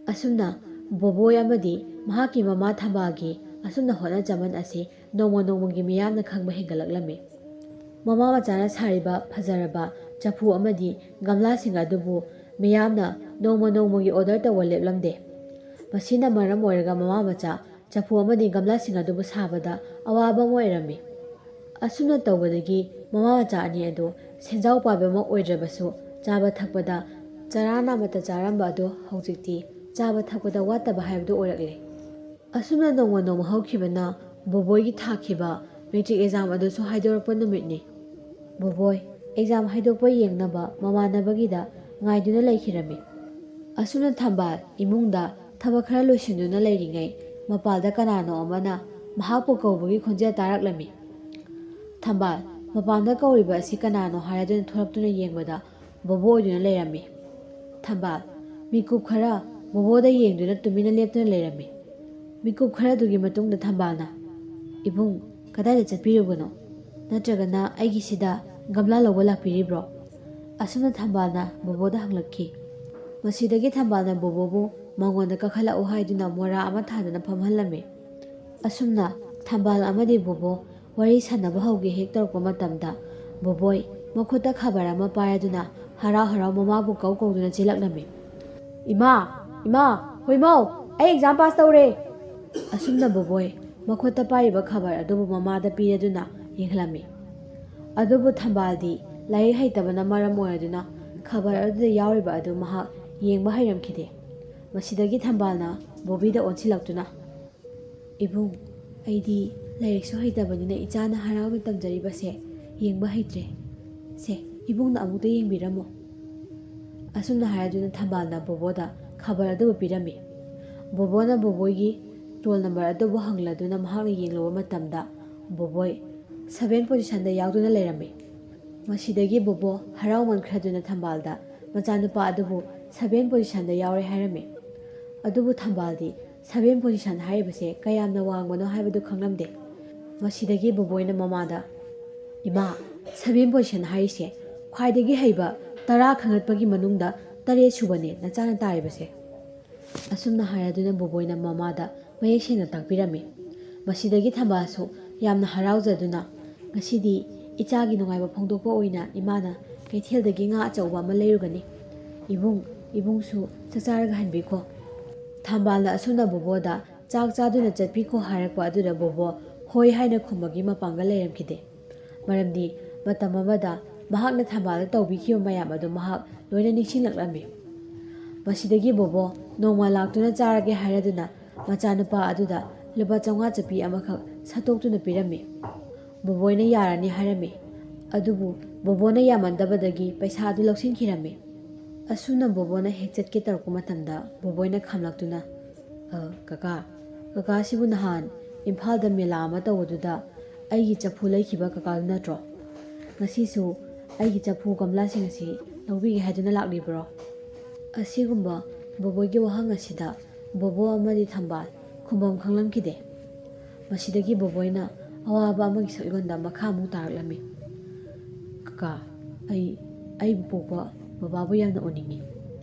Speaker 1: ꯑꯁꯨꯝꯅ ꯕꯣꯕꯣꯏ ꯑꯃꯗꯤ ꯃꯍꯥꯛꯀꯤ ꯃꯃꯥ ꯊꯝꯕꯥꯜꯒꯤ ꯑꯁꯨꯝꯅ ꯍꯣꯠꯅꯖꯃꯟ ꯑꯁꯤ ꯅꯣꯡꯃ ꯅꯣꯡꯃꯒꯤ ꯃꯤꯌꯥꯝꯅ ꯈꯪꯕ ꯍꯦꯟꯒꯠꯂꯛꯂꯝꯃꯤ꯫ ꯃꯃꯥ ꯃꯆꯥꯅ ꯁꯥꯔꯤꯕ ꯐꯖꯔꯕ ꯆꯐꯨ ꯑꯃꯗꯤ ꯒꯝꯂꯥꯁꯤꯡ ꯑꯗꯨꯕꯨ ꯃꯤꯌꯥꯝꯅ ꯅꯣꯡꯃ ꯅꯣꯡꯃꯒꯤ ꯑꯣꯔꯗꯔ ꯇꯧꯕ ꯂꯦꯞꯂꯝꯗꯦ꯫ ꯃꯁꯤꯅ ꯃꯔꯝ ꯑꯣꯏꯔꯒ ꯃꯃꯥ ꯃꯆꯥ ꯆꯐꯨ ꯑꯃꯗꯤ ꯒꯝꯂꯥꯁꯤꯡ ꯑꯗꯨꯕꯨ ꯁꯥꯕꯗ ꯑꯋꯥꯕ ꯑꯃ ꯑꯣꯏꯔꯝꯃꯤ꯫ ꯑꯁꯨꯝꯅ ꯇꯧꯕꯗꯒꯤ ꯃꯃꯥ ꯃꯆꯥ ꯑꯅꯤ ꯑꯗꯨ ꯁꯦꯟꯖꯥꯎ ꯄꯥꯏꯕꯃꯛ ꯑꯣꯏꯗ꯭ꯔꯕꯁꯨ ꯆꯥꯕ ꯊꯛꯄꯗ ꯆꯔꯥ ꯅꯥꯃꯠꯇ ꯆꯥꯔꯝꯕ ꯑꯗꯨ ꯍꯧꯖꯤꯛꯇꯤ ꯆꯥꯕ ꯊꯛꯄꯗ ꯋꯥꯠꯇꯕ ꯍꯥꯏꯕꯗꯨ ꯑꯣꯏꯔꯛꯂꯦ꯫ ꯑꯁꯨꯝꯅ ꯅꯣꯡꯃ ꯅꯣꯡꯃ ꯍꯧꯈꯤꯕꯅ ꯕꯣꯕꯣꯏꯒꯤ ꯊꯥꯈꯤꯕ ꯃꯦꯇ꯭ꯔꯤꯛ ꯑꯦꯛꯖꯥꯝ ꯑꯗꯨꯁꯨ ꯍꯥꯏꯗꯣꯔꯛꯄ ꯅꯨꯃꯤꯠꯅꯤ꯫ ꯕꯣꯕꯣꯏ ꯑꯦꯛꯖꯥꯝ ꯍꯥꯏꯗꯣꯛꯄ ꯌꯦꯡꯅꯕ ꯃꯃꯥꯟꯅꯕꯒꯤꯗ ꯉꯥꯏꯗꯨꯅ ꯂꯩꯈꯤꯔꯝꯃꯤ꯫ ꯑꯁꯨꯝꯅ ꯊꯝꯕꯥꯜ ꯏꯃꯨꯡꯗ ꯊꯕꯛ ꯈꯔ ꯂꯣꯏꯁꯤꯟꯗꯨꯅ ꯂꯩꯔꯤꯉꯩ ꯃꯄꯥꯜꯗ ꯀꯅꯥꯅꯣ ꯑꯃꯅ ꯃꯍꯥꯛꯄꯨ ꯀꯧꯕꯒꯤ ꯈꯣꯟꯖꯦꯜ ꯇꯥꯔꯛꯂꯝꯃꯤ꯫ ꯊꯝꯕꯥꯜ ꯃꯄꯥꯟꯗ ꯀꯧꯔꯤꯕ ꯑꯁꯤ ꯀꯅꯥꯅꯣ ꯍꯥꯏꯔꯗꯨꯅ ꯊꯣꯔꯛꯇꯨꯅ ꯌꯦꯡꯕꯗ ꯕꯣꯕꯣ ꯑꯣꯏꯗꯨꯅ ꯂꯩꯔꯝꯃꯤ꯫ ꯊꯝꯕꯥꯜ ꯃꯤꯀꯨꯞ ꯈꯔ ꯕꯣꯕꯣꯗ ꯌꯦꯡꯗꯨꯅ ꯇꯨꯃꯤꯟꯅ ꯂꯦꯞꯇꯨꯅ ꯂꯩꯔꯝꯃꯤ꯫ ꯃꯤꯀꯨꯞ ꯈꯔꯗꯨꯒꯤ ꯃꯇꯨꯡꯗ ꯊꯝꯕꯥꯜꯅ "ꯏꯕꯨꯡ, ꯀꯗꯥꯏꯗ ꯆꯠꯄꯤꯔꯨꯕꯅꯣ? ꯅꯠꯇ꯭ꯔꯒꯅ ꯑꯩꯒꯤꯁꯤꯗ ꯒꯝꯂꯥ ꯂꯧꯕ ꯂꯥꯛꯄꯤꯔꯤꯕ꯭ꯔꯣ?" ꯑꯁꯨꯝꯅ ꯊꯝꯕꯥꯜꯅ ꯕꯣꯕꯣꯗ ꯍꯪꯂꯛꯈꯤ꯫ ꯃꯁꯤꯗꯒꯤ ꯊꯝꯕꯥꯜꯅ ꯕꯣꯕꯣꯕꯨ ꯃꯉꯣꯟꯗ ꯀꯥꯈꯠꯂꯛꯎ ꯍꯥꯏꯗꯨꯅ ꯃꯣꯔꯥ ꯑꯃ ꯊꯥꯗꯨꯅ ꯐꯝꯍꯜꯂꯝꯃꯤ꯫ ꯑꯁꯨꯝꯅ ꯊꯝꯕꯥꯜ ꯑꯃꯗꯤ ꯕꯣꯕꯣ ꯋꯥꯔꯤ ꯁꯥꯟꯅꯕ ꯍꯧꯒꯦ ꯍꯦꯛ ꯇꯧꯔꯛꯄ ꯃꯇꯝꯗ ꯕꯣꯕꯣꯏ ꯃꯈꯨꯠꯇ ꯈꯕꯔ ꯑꯃ ꯄꯥꯏꯔꯗꯨꯅ ꯍꯔꯥꯎ ꯍꯔꯥꯎ ꯃꯃꯥꯕꯨ ꯀꯧꯗꯨꯅ ꯆꯦꯜꯂꯛꯂꯝꯃꯤ꯫ "ꯏꯃꯥ! ꯏꯃꯥ! ꯍꯣꯏꯃꯧ! ꯑꯩ ꯑꯦꯛꯖꯥꯝ ꯄꯥꯁ ꯇꯧꯔꯦ!" ꯑꯁꯨꯝꯅ ꯕꯣꯕꯣꯏ ꯃꯈꯨꯠꯇ ꯄꯥꯏꯔꯤꯕ ꯈꯕꯔ ꯑꯗꯨꯕꯨ ꯃꯃꯥꯗ ꯄꯤꯔꯗꯨꯅ ꯌꯦꯡꯍꯜꯂꯝꯃꯤ꯫ ꯑꯗꯨꯕꯨ ꯊꯝꯕꯥꯜꯗꯤ ꯂꯥꯏꯔꯤꯛ ꯍꯩꯇꯕꯅ ꯃꯔꯝ ꯑꯣꯏꯔꯗꯨꯅ ꯈꯕꯔ ꯑꯗꯨꯗ ꯌꯥꯎꯔꯤꯕ ꯑꯗꯨ ꯃꯍꯥꯛ ꯌꯦꯡꯕ ꯍꯩꯔꯝꯈꯤꯗꯦ꯫ ꯃꯁꯤꯗꯒꯤ ꯊꯝꯕꯥꯜꯅ ꯕꯣꯕꯤꯗ ꯑꯣꯟꯁꯤꯜꯂꯛꯇꯨꯅ "ꯏꯕꯨꯡ, ꯑꯩꯗꯤ ꯂꯥꯏꯔꯤꯛꯁꯨ ꯍꯩꯇꯕꯅꯤꯅ ꯏꯆꯥꯅ ꯍꯔꯥꯎꯅ ꯇꯝꯖꯔꯤꯕꯁꯦ ꯌꯦꯡꯕ ꯍꯩꯇ꯭ꯔꯦ꯫ ꯁꯦ, ꯏꯕꯨꯡꯅ ꯑꯃꯨꯛꯇ ꯌꯦꯡꯕꯤꯔꯝꯃꯣ." ꯑꯁꯨꯝꯅ ꯍꯥꯏꯔꯗꯨꯅ ꯊꯝꯕꯥꯜꯅ ꯕꯣꯕꯣꯗ ꯈꯕꯔ ꯑꯗꯨꯕꯨ ꯄꯤꯔꯝꯃꯤ꯫ ꯕꯣꯕꯣꯅ ꯕꯣꯕꯣꯏꯒꯤ ꯔꯣꯜ ꯅꯝꯕꯔ ꯑꯗꯨꯕꯨ ꯍꯪꯂꯗꯨꯅ ꯃꯍꯥꯛꯅ ꯌꯦꯡꯂꯨꯕ ꯃꯇꯝꯗ ꯕꯣꯕꯣꯏ 7 ꯄꯣꯖꯤꯁꯟꯗ ꯌꯥꯎꯗꯨꯅ ꯂꯩꯔꯝꯃꯤ꯫ ꯃꯁꯤꯗꯒꯤ ꯕꯣꯕꯣ ꯍꯔꯥꯎꯃꯟꯈ꯭ꯔꯗꯨꯅ ꯊꯝꯕꯥꯜꯗ ꯃꯆꯥꯅꯨꯄꯥ ꯑꯗꯨꯕꯨ 7 ꯄꯣꯖꯤꯁꯟꯗ ꯌꯥꯎꯔꯦ ꯍꯥꯏꯔꯝꯃꯤ꯫ ꯑꯗꯨꯕꯨ ꯊꯝꯕꯥꯜꯗꯤ 7 ꯄꯣꯖꯤꯁꯟ ꯍꯥꯏꯔꯤꯕꯁꯦ ꯀꯌꯥꯝꯅ ꯋꯥꯡꯕꯅꯣ ꯍꯥꯏꯕꯗꯨ ꯈꯪꯂꯝꯗꯦ꯫ ꯃꯁꯤꯗꯒꯤ ꯕꯣꯕꯣꯏꯅ ꯃꯃꯥꯗ "ꯏꯃꯥ, 7 ꯄꯣꯖꯤꯁꯟ ꯍꯥꯏꯔꯤꯁꯦ ꯈ꯭ꯋꯥꯏꯗꯒꯤ ꯍꯩꯕ 10 ꯈꯟꯒꯠꯄꯒꯤ ꯃꯅꯨꯡꯗ 8 ꯁꯨꯕꯅꯦ ꯅꯆꯥꯅ ꯇꯥꯔꯤꯕꯁꯦ." ꯑꯁꯨꯝꯅ ꯍꯥꯏꯔꯗꯨꯅ ꯕꯣꯕꯣꯏꯅ ꯃꯃꯥꯗ ꯃꯌꯦꯛ ꯁꯦꯡꯅ ꯇꯥꯛꯄꯤꯔꯝꯃꯤ꯫ ꯃꯁꯤꯗꯒꯤ ꯊꯝꯕꯥꯜꯁꯨ ꯌꯥꯝꯅ ꯍꯔꯥꯎꯖꯗꯨꯅ "ꯉꯁꯤꯗꯤ ꯏꯆꯥꯒꯤ ꯅꯨꯡꯉꯥꯏꯕ ꯐꯣꯡꯗꯣꯛꯄ ꯑꯣꯏꯅ ꯏꯃꯥꯅ ꯀꯩꯊꯦꯜꯗꯒꯤ ꯉꯥ ꯑꯆꯧꯕ ꯑꯃ ꯂꯩꯔꯨꯒꯅꯤ꯫ ꯏꯕꯨꯡꯁꯨ ꯆꯥꯛ ꯆꯥꯔꯒ ꯍꯟꯕꯤꯈꯣ." ꯊꯝꯕꯥꯜꯅ ꯑꯁꯨꯝꯅ ꯕꯣꯕꯣꯗ ꯆꯥꯛ ꯆꯥꯗꯨꯅ ꯆꯠꯄꯤꯈꯣ ꯍꯥꯏꯔꯛꯄ ꯑꯗꯨꯗ ꯕꯣꯕꯣ ꯍꯣꯏ ꯍꯥꯏꯅ ꯈꯨꯝꯕꯒꯤ ꯃꯄꯥꯡꯒꯜ ꯂꯩꯔꯝꯈꯤꯗꯦ꯫ ꯃꯔꯝꯗꯤ ꯃꯇꯝ ꯑꯃꯗ ꯃꯍꯥꯛꯅ ꯊꯝꯕꯥꯜꯗ ꯇꯧꯕꯤꯈꯤꯕ ꯃꯌꯥꯝ ꯑꯗꯨ ꯃꯍꯥꯛ ꯂꯣꯏꯅ ꯅꯤꯡꯁꯤꯡꯂꯛꯂꯝꯃꯤ꯫ ꯃꯁꯤꯗꯒꯤ ꯕꯣꯕꯣ ꯅꯣꯡꯃ ꯂꯥꯛꯇꯨꯅ ꯆꯥꯔꯒꯦ ꯍꯥꯏꯔꯗꯨꯅ ꯃꯆꯥꯅꯨꯄꯥ ꯑꯗꯨꯗ ꯂꯨꯄꯥ 500 ꯆꯠꯄꯤ ꯑꯃꯈꯛ ꯁꯠꯇꯣꯛꯇꯨꯅ ꯄꯤꯔꯝꯃꯤ꯫ ꯕꯣꯕꯣꯏꯅ ꯌꯥꯔꯅꯤ ꯍꯥꯏꯔꯝꯃꯤ꯫ ꯑꯗꯨꯕꯨ ꯕꯣꯕꯣꯅ ꯌꯥꯃꯟꯗꯕꯗꯒꯤ ꯄꯩꯁꯥ ꯑꯗꯨ ꯂꯧꯁꯤꯟꯈꯤꯔꯝꯃꯤ꯫ ꯑꯁꯨꯝꯅ ꯕꯣꯕꯣꯅ ꯍꯦꯛ ꯆꯠꯀꯦ ꯇꯧꯔꯛꯄ ꯃꯇꯝꯗ ꯕꯣꯕꯣꯏꯅ ꯈꯥꯝꯂꯛꯇꯨꯅ "ꯀꯀꯥꯁꯤꯕꯨ ꯅꯍꯥꯟ ꯏꯝꯐꯥꯜꯗ ꯃꯦꯂꯥ ꯑꯃ ꯇꯧꯕꯗꯨꯗ ꯑꯩꯒꯤ ꯆꯐꯨ ꯂꯩꯈꯤꯕ ꯀꯀꯥꯗꯨ ꯅꯠꯇ꯭ꯔꯣ? ꯉꯁꯤꯁꯨ ꯑꯩꯒꯤ ꯆꯐꯨ ꯒꯝꯂꯥꯁꯤꯡ ꯑꯁꯤ ꯂꯧꯕꯤꯒꯦ ꯍꯥꯏꯗꯨꯅ ꯂꯥꯛꯂꯤꯕ꯭ꯔꯣ?" ꯑꯁꯤꯒꯨꯝꯕ ꯕꯣꯕꯣꯏꯒꯤ ꯋꯥꯍꯪ ꯑꯁꯤꯗ ꯕꯣꯕꯣ ꯑꯃꯗꯤ ꯊꯝꯕꯥꯜ ꯈꯨꯝꯕꯝ ꯈꯪꯂꯝꯈꯤꯗꯦ꯫ ꯃꯁꯤꯗꯒꯤ ꯕꯣꯕꯣꯏꯅ ꯑꯋꯥꯕ ꯑꯃꯒꯤ ꯁꯛꯂꯣꯟꯗ ꯃꯈꯥ ꯑꯃꯨꯛ ꯇꯥꯔꯛꯂꯝꯃꯤ꯫ "ꯀꯀꯥ, ꯑꯩꯕꯨ ꯄꯣꯛꯄ ꯕꯕꯥꯕꯨ ꯌꯥꯝꯅ ꯎꯅꯤꯡꯉꯤ꯫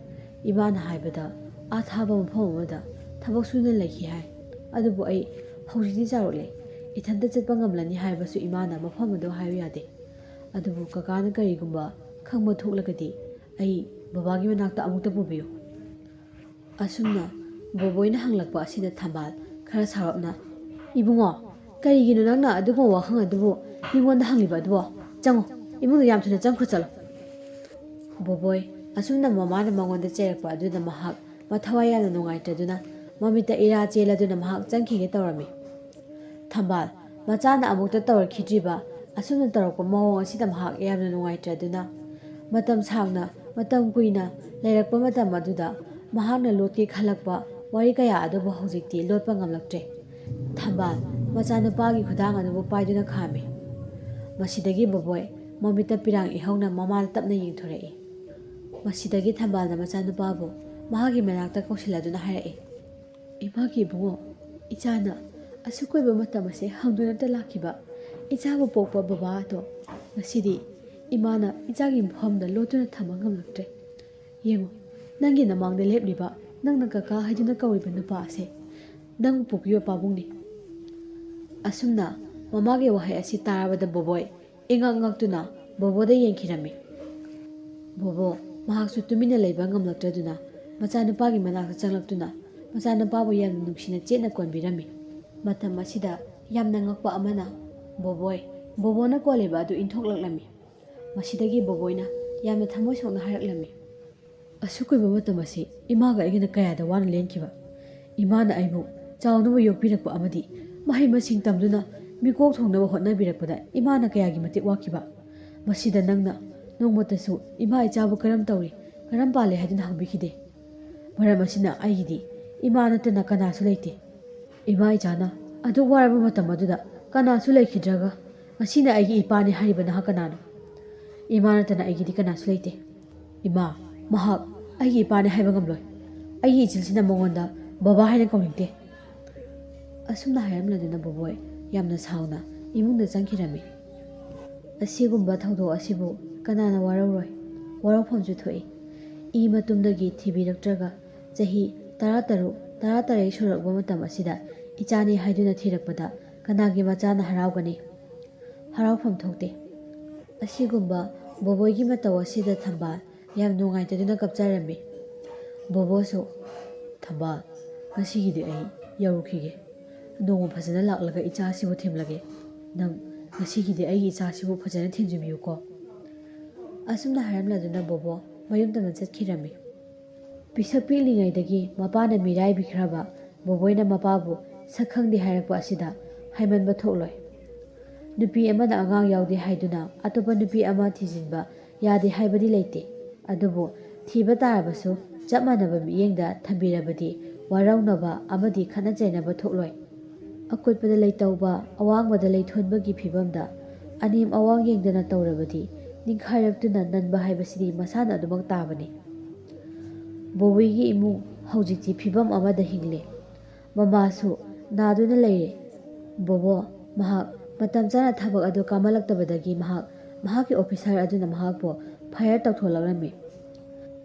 Speaker 1: ꯏꯃꯥꯅ ꯍꯥꯏꯕꯗ ꯑꯊꯥꯕ ꯃꯐꯝ ꯑꯃꯗ ꯊꯕꯛ ꯁꯨꯅ ꯂꯩꯈꯤ ꯍꯥꯏ꯫ ꯑꯗꯨꯕꯨ ꯑꯩ ꯍꯧꯖꯤꯛꯇꯤ ꯆꯥꯎꯔꯛꯂꯦ, ꯏꯊꯟꯇ ꯆꯠꯄ ꯉꯝꯂꯅꯤ ꯍꯥꯏꯕꯁꯨ ꯏꯃꯥꯅ ꯃꯐꯝ ꯑꯗꯨ ꯍꯥꯏꯌꯨ ꯌꯥꯗꯦ꯫ ꯑꯗꯨꯕꯨ ꯀꯀꯥꯅ ꯀꯔꯤꯒꯨꯝꯕ ꯈꯪꯕ ꯊꯣꯛꯂꯒꯗꯤ ꯑꯩ ꯕꯕꯥꯒꯤ ꯃꯅꯥꯛꯇ ꯑꯃꯨꯛꯇ ꯄꯨꯕꯤꯌꯨ꯫ ꯑꯁꯨꯝꯅ ꯕꯣꯕꯣꯏꯅ ꯍꯪꯂꯛꯄ ꯑꯁꯤꯗ ꯊꯝꯕꯥꯜ ꯈꯔ ꯁꯥꯎꯔꯞꯅ "ꯏꯕꯨꯡꯉꯣ, ꯀꯔꯤꯒꯤꯅꯣ ꯅꯪꯅ ꯑꯗꯨꯒꯨꯝꯕ ꯋꯥꯍꯪ ꯑꯗꯨꯕꯨ ꯃꯤꯉꯣꯟꯗ ꯍꯪꯂꯤꯕ ꯑꯗꯨꯕꯣ? ꯆꯪꯉꯣ, ꯏꯃꯨꯡꯗ ꯌꯥꯝ ꯊꯨꯅ ꯆꯪꯈ꯭ꯔꯣ ꯆꯠꯂꯣ." ꯕꯣꯕꯣꯏ ꯑꯁꯨꯝꯅ ꯃꯃꯥꯅ ꯃꯉꯣꯟꯗ ꯆꯩꯔꯛꯄ ꯑꯗꯨꯗ ꯃꯍꯥꯛ ꯃꯊꯋꯥꯏ ꯌꯥꯝꯅ ꯅꯨꯡꯉꯥꯏꯇ꯭ꯔꯗꯨꯅ ꯃꯃꯤꯠꯇ ꯏꯔꯥ ꯆꯦꯜꯂꯗꯨꯅ ꯃꯍꯥꯛ ꯆꯪꯈꯤꯒꯦ ꯇꯧꯔꯝꯃꯤ꯫ ꯊꯝꯕꯥꯜ ꯃꯆꯥꯅ ꯑꯃꯨꯛꯇ ꯇꯧꯔꯛꯈꯤꯗ꯭ꯔꯤꯕ ꯑꯁꯨꯝꯅ ꯇꯧꯔꯛꯄ ꯃꯑꯣꯡ ꯑꯁꯤꯗ ꯃꯍꯥꯛ ꯌꯥꯝꯅ ꯅꯨꯡꯉꯥꯏꯇ꯭ꯔꯗꯨꯅ ꯃꯇꯝ ꯁꯥꯡꯅ ꯃꯇꯝ ꯀꯨꯏꯅ ꯂꯩꯔꯛꯄ ꯃꯇꯝ ꯑꯗꯨꯗ ꯃꯍꯥꯛꯅ ꯂꯣꯠꯀꯦ ꯈꯜꯂꯛꯄ ꯋꯥꯔꯤ ꯀꯌꯥ ꯑꯗꯨꯕꯨ ꯍꯧꯖꯤꯛꯇꯤ ꯂꯣꯠꯄ ꯉꯝꯂꯛꯇ꯭ꯔꯦ꯫ ꯊꯝꯕꯥꯜ ꯃꯆꯥꯅꯨꯄꯥꯒꯤ ꯈꯨꯗꯥꯡ ꯑꯗꯨꯕꯨ ꯄꯥꯏꯗꯨꯅ ꯈꯥꯝꯃꯤ꯫ ꯃꯁꯤꯗꯒꯤ ꯕꯣꯕꯣꯏ ꯃꯃꯤꯠꯇ ꯄꯤꯔꯥꯡ ꯏꯍꯧꯅ ꯃꯃꯥꯗ ꯇꯞꯅ ꯌꯦꯡꯊꯣꯔꯛꯏ꯫ ꯃꯁꯤꯗꯒꯤ ꯊꯝꯕꯥꯜꯅ ꯃꯆꯥꯅꯨꯄꯥꯕꯨ ꯃꯍꯥꯛꯀꯤ ꯃꯅꯥꯛꯇ ꯀꯧꯁꯤꯜꯂꯗꯨꯅ ꯍꯥꯏꯔꯛꯏ, "ꯏꯃꯥꯒꯤ ꯏꯕꯨꯡꯉꯣ, ꯏꯆꯥꯅ ꯑꯁꯨꯛ ꯀꯨꯏꯕ ꯃꯇꯝ ꯑꯁꯤ ꯍꯪꯗꯨꯅꯇ ꯂꯥꯛꯈꯤꯕ ꯏꯆꯥꯕꯨ ꯄꯣꯛꯄ ꯕꯕꯥ ꯑꯗꯣ ꯉꯁꯤꯗꯤ ꯏꯃꯥꯅ ꯏꯆꯥꯒꯤ ꯃꯐꯝꯗ ꯂꯣꯠꯇꯨꯅ ꯊꯝꯕ ꯉꯝꯂꯛꯇ꯭ꯔꯦ꯫ ꯌꯦꯡꯉꯨ, ꯅꯪꯒꯤ ꯅꯃꯥꯡꯗ ꯂꯦꯞꯂꯤꯕ ꯅꯪꯅ ꯀꯀꯥ ꯍꯥꯏꯗꯨꯅ ꯀꯧꯔꯤꯕ ꯅꯨꯄꯥ ꯑꯁꯦ ꯅꯪꯕꯨ ꯄꯣꯛꯄꯤꯕ ꯄꯥꯕꯨꯡꯅꯤ." ꯑꯁꯨꯝꯅ ꯃꯃꯥꯒꯤ ꯋꯥꯍꯩ ꯑꯁꯤ ꯇꯥꯔꯕꯗ ꯕꯣꯕꯣꯏ ꯏꯉꯛ ꯉꯛꯇꯨꯅ ꯕꯣꯕꯣꯗ ꯌꯦꯡꯈꯤꯔꯝꯃꯤ꯫ ꯕꯣꯕꯣ ꯃꯍꯥꯛꯁꯨ ꯇꯨꯃꯤꯟꯅ ꯂꯩꯕ ꯉꯝꯂꯛꯇ꯭ꯔꯗꯨꯅ ꯃꯆꯥꯅꯨꯄꯥꯒꯤ ꯃꯅꯥꯛꯇ ꯆꯪꯂꯛꯇꯨꯅ ꯃꯆꯥꯅꯨꯄꯥꯕꯨ ꯌꯥꯝꯅ ꯅꯨꯡꯁꯤꯅ ꯆꯦꯠꯅ ꯀꯣꯟꯕꯤꯔꯝꯃꯤ꯫ ꯃꯇꯝ ꯑꯁꯤꯗ ꯌꯥꯝꯅ ꯉꯛꯄ ꯑꯃꯅ ꯕꯣꯕꯣꯅ ꯀꯣꯜꯂꯤꯕ ꯑꯗꯨ ꯏꯟꯊꯣꯛꯂꯛꯂꯝꯃꯤ꯫ ꯃꯁꯤꯗꯒꯤ ꯕꯣꯕꯣꯏꯅ ꯌꯥꯝꯅ ꯊꯃꯣꯏ ꯁꯣꯛꯅ ꯍꯥꯏꯔꯛꯂꯝꯃꯤ, "ꯑꯁꯨꯛ ꯀꯨꯏꯕ ꯃꯇꯝ ꯑꯁꯤ ꯏꯃꯥꯒ ꯑꯩꯒꯅ ꯀꯌꯥꯗ ꯋꯥꯅ ꯂꯦꯟꯈꯤꯕ! ꯏꯃꯥꯅ ꯑꯩꯕꯨ ꯆꯥꯎꯅꯕ ꯌꯣꯛꯄꯤꯔꯛꯄ ꯑꯃꯗꯤ ꯃꯍꯩ ꯃꯁꯤꯡ ꯇꯝꯗꯨꯅ ꯃꯤꯀꯣꯛ ꯊꯣꯡꯅꯕ ꯍꯣꯠꯅꯕꯤꯔꯛꯄꯗ ꯏꯃꯥꯅ ꯀꯌꯥꯒꯤ ꯃꯇꯤꯛ ꯋꯥꯈꯤꯕ! ꯃꯁꯤꯗ ꯅꯪꯅ ꯅꯣꯡꯃꯇꯁꯨ ꯏꯃꯥ ꯏꯆꯥꯕꯨ ꯀꯔꯝ ꯇꯧꯔꯤ, ꯀꯔꯝ ꯄꯥꯜꯂꯤ ꯍꯥꯏꯗꯨꯅ ꯍꯪꯕꯤꯈꯤꯗꯦ꯫ ꯃꯔꯝ ꯑꯁꯤꯅ ꯑꯩꯒꯤꯗꯤ ꯏꯃꯥ ꯅꯠꯇꯅ ꯀꯅꯥꯁꯨ ꯂꯩꯇꯦ꯫ ꯏꯃꯥ ꯏꯆꯥꯅ ꯑꯗꯨꯛ ꯋꯥꯔꯕ ꯃꯇꯝ ꯑꯗꯨꯗ ꯀꯅꯥꯁꯨ ꯂꯩꯈꯤꯗ꯭ꯔꯒ ꯉꯁꯤꯅ ꯑꯩꯒꯤ ꯏꯄꯥꯅꯤ ꯍꯥꯏꯔꯤꯕ ꯅꯍꯥꯛ ꯀꯅꯥꯅꯣ? ꯏꯃꯥ ꯅꯠꯇꯅ ꯑꯩꯒꯤꯗꯤ ꯀꯅꯥꯁꯨ ꯂꯩꯇꯦ꯫ ꯏꯃꯥ, ꯃꯍꯥꯛ ꯑꯩꯒꯤ ꯏꯄꯥꯅꯤ ꯍꯥꯏꯕ ꯉꯝꯂꯣꯏ꯫ ꯑꯩꯒꯤ ꯏꯆꯤꯜꯁꯤꯅ ꯃꯉꯣꯟꯗ ꯕꯕꯥ ꯍꯥꯏꯅ ꯀꯧꯅꯤꯡꯗꯦ." ꯑꯁꯨꯝꯅ ꯍꯥꯏꯔꯝꯂꯗꯨꯅ ꯕꯣꯕꯣꯏ ꯌꯥꯝꯅ ꯁꯥꯎꯅ ꯏꯃꯨꯡꯗ ꯆꯪꯈꯤꯔꯝꯃꯤ꯫ ꯑꯁꯤꯒꯨꯝꯕ ꯊꯧꯗꯣꯛ ꯑꯁꯤꯕꯨ ꯀꯅꯥꯅ ꯋꯥꯔꯧꯔꯣꯏ? ꯋꯥꯔꯧꯐꯝꯁꯨ ꯊꯣꯛꯏ꯫ ꯃꯇꯨꯡꯗꯒꯤ ꯊꯤꯕꯤꯔꯛꯇ꯭ꯔꯒ ꯆꯍꯤ 13-14 ꯁꯨꯔꯛꯄ ꯃꯇꯝ ꯑꯁꯤꯗ ꯏꯆꯥꯅꯤ ꯍꯥꯏꯗꯨꯅ ꯊꯤꯔꯛꯄꯗ ꯀꯅꯥꯒꯤ ꯃꯆꯥꯅ ꯍꯔꯥꯎꯒꯅꯤ? ꯍꯔꯥꯎꯐꯝ ꯊꯣꯛꯇꯦ꯫ ꯑꯁꯤꯒꯨꯝꯕ ꯕꯣꯕꯣꯏꯒꯤ ꯃꯇꯧ ꯑꯁꯤꯗ ꯊꯝꯕꯥꯜ ꯌꯥꯝ ꯅꯨꯡꯉꯥꯏꯇꯗꯨꯅ ꯀꯞꯆꯔꯝꯃꯤ꯫ ꯕꯣꯕꯣꯁꯨ, "ꯊꯝꯕꯥꯜ, ꯉꯁꯤꯒꯤꯗꯤ ꯑꯩ ꯌꯧꯔꯨꯈꯤꯒꯦ꯫ ꯅꯣꯡꯃ ꯐꯖꯅ ꯂꯥꯛꯂꯒ ꯏꯆꯥꯁꯤꯕꯨ ꯊꯤꯟꯂꯒꯦ꯫ ꯅꯪ ꯉꯁꯤꯒꯤꯗꯤ ꯑꯩꯒꯤ ꯏꯆꯥꯁꯤꯕꯨ ꯐꯖꯅ ꯊꯤꯟꯖꯤꯟꯕꯤꯌꯨꯀꯣ." ꯑꯁꯨꯝꯅ ꯍꯥꯏꯔꯝꯂꯗꯨꯅ ꯕꯣꯕꯣ ꯃꯌꯨꯝ ꯇꯝꯅ ꯆꯠꯈꯤꯔꯝꯃꯤ꯫ ꯄꯤꯁꯛ ꯄꯤꯛꯂꯤꯉꯩꯗꯒꯤ ꯃꯄꯥꯅ ꯃꯤꯔꯥꯏꯕꯤꯈ꯭ꯔꯕ ꯕꯣꯕꯣꯏꯅ ꯃꯄꯥꯕꯨ ꯁꯛ ꯈꯪꯗꯦ ꯍꯥꯏꯔꯛꯄ ꯑꯁꯤꯗ ꯍꯥꯏꯃꯟꯕ ꯊꯣꯛꯂꯣꯏ꯫ ꯅꯨꯄꯤ ꯑꯃꯅ ꯑꯉꯥꯡ ꯌꯥꯎꯗꯦ ꯍꯥꯏꯗꯨꯅ ꯑꯇꯣꯞꯄ ꯅꯨꯄꯤ ꯑꯃ ꯊꯤꯖꯤꯟꯕ ꯌꯥꯗꯦ ꯍꯥꯏꯕꯗꯤ ꯂꯩꯇꯦ꯫ ꯑꯗꯨꯕꯨ ꯊꯤꯕ ꯇꯥꯔꯕꯁꯨ ꯆꯞ ꯃꯥꯟꯅꯕ ꯃꯤꯠꯌꯦꯡꯗ ꯊꯝꯕꯤꯔꯕꯗꯤ ꯋꯥꯔꯧꯅꯕ ꯑꯃꯗꯤ ꯈꯠꯅ ꯆꯩꯅꯕ ꯊꯣꯛꯂꯣꯏ꯫ ꯑꯀꯨꯠꯄꯗ ꯂꯩꯇꯧꯕ, ꯑꯋꯥꯡꯕꯗ ꯂꯩꯊꯣꯟꯕꯒꯤ ꯐꯤꯚꯝꯗ ꯑꯅꯦꯝ ꯑꯋꯥꯡ ꯌꯦꯡꯗꯅ ꯇꯧꯔꯕꯗꯤ ꯅꯤꯡꯈꯥꯏꯔꯛꯇꯨꯅ ꯅꯟꯕ ꯍꯥꯏꯕꯁꯤꯗꯤ ꯃꯁꯥꯅ ꯑꯗꯨꯃꯛ ꯇꯥꯕꯅꯤ꯫ ꯕꯣꯕꯣꯏꯒꯤ ꯏꯃꯨꯡ ꯍꯧꯖꯤꯛꯇꯤ ꯐꯤꯚꯝ ꯑꯃꯗ ꯍꯤꯡꯂꯤ꯫ ꯃꯃꯥꯁꯨ ꯅꯥꯗꯨꯅ ꯂꯩꯔꯦ꯫ ꯕꯣꯕꯣ ꯃꯍꯥꯛ ꯃꯇꯝ ꯆꯥꯅ ꯊꯕꯛ ꯑꯗꯨ ꯀꯥꯃꯜꯂꯛꯇꯕꯗꯒꯤ ꯃꯍꯥꯛꯀꯤ ꯑꯣꯐꯤꯁꯥꯔ ꯑꯗꯨꯅ ꯃꯍꯥꯛꯄꯨ ꯐꯥꯌꯔ ꯇꯧꯊꯣꯛꯂꯛꯂꯝꯃꯤ꯫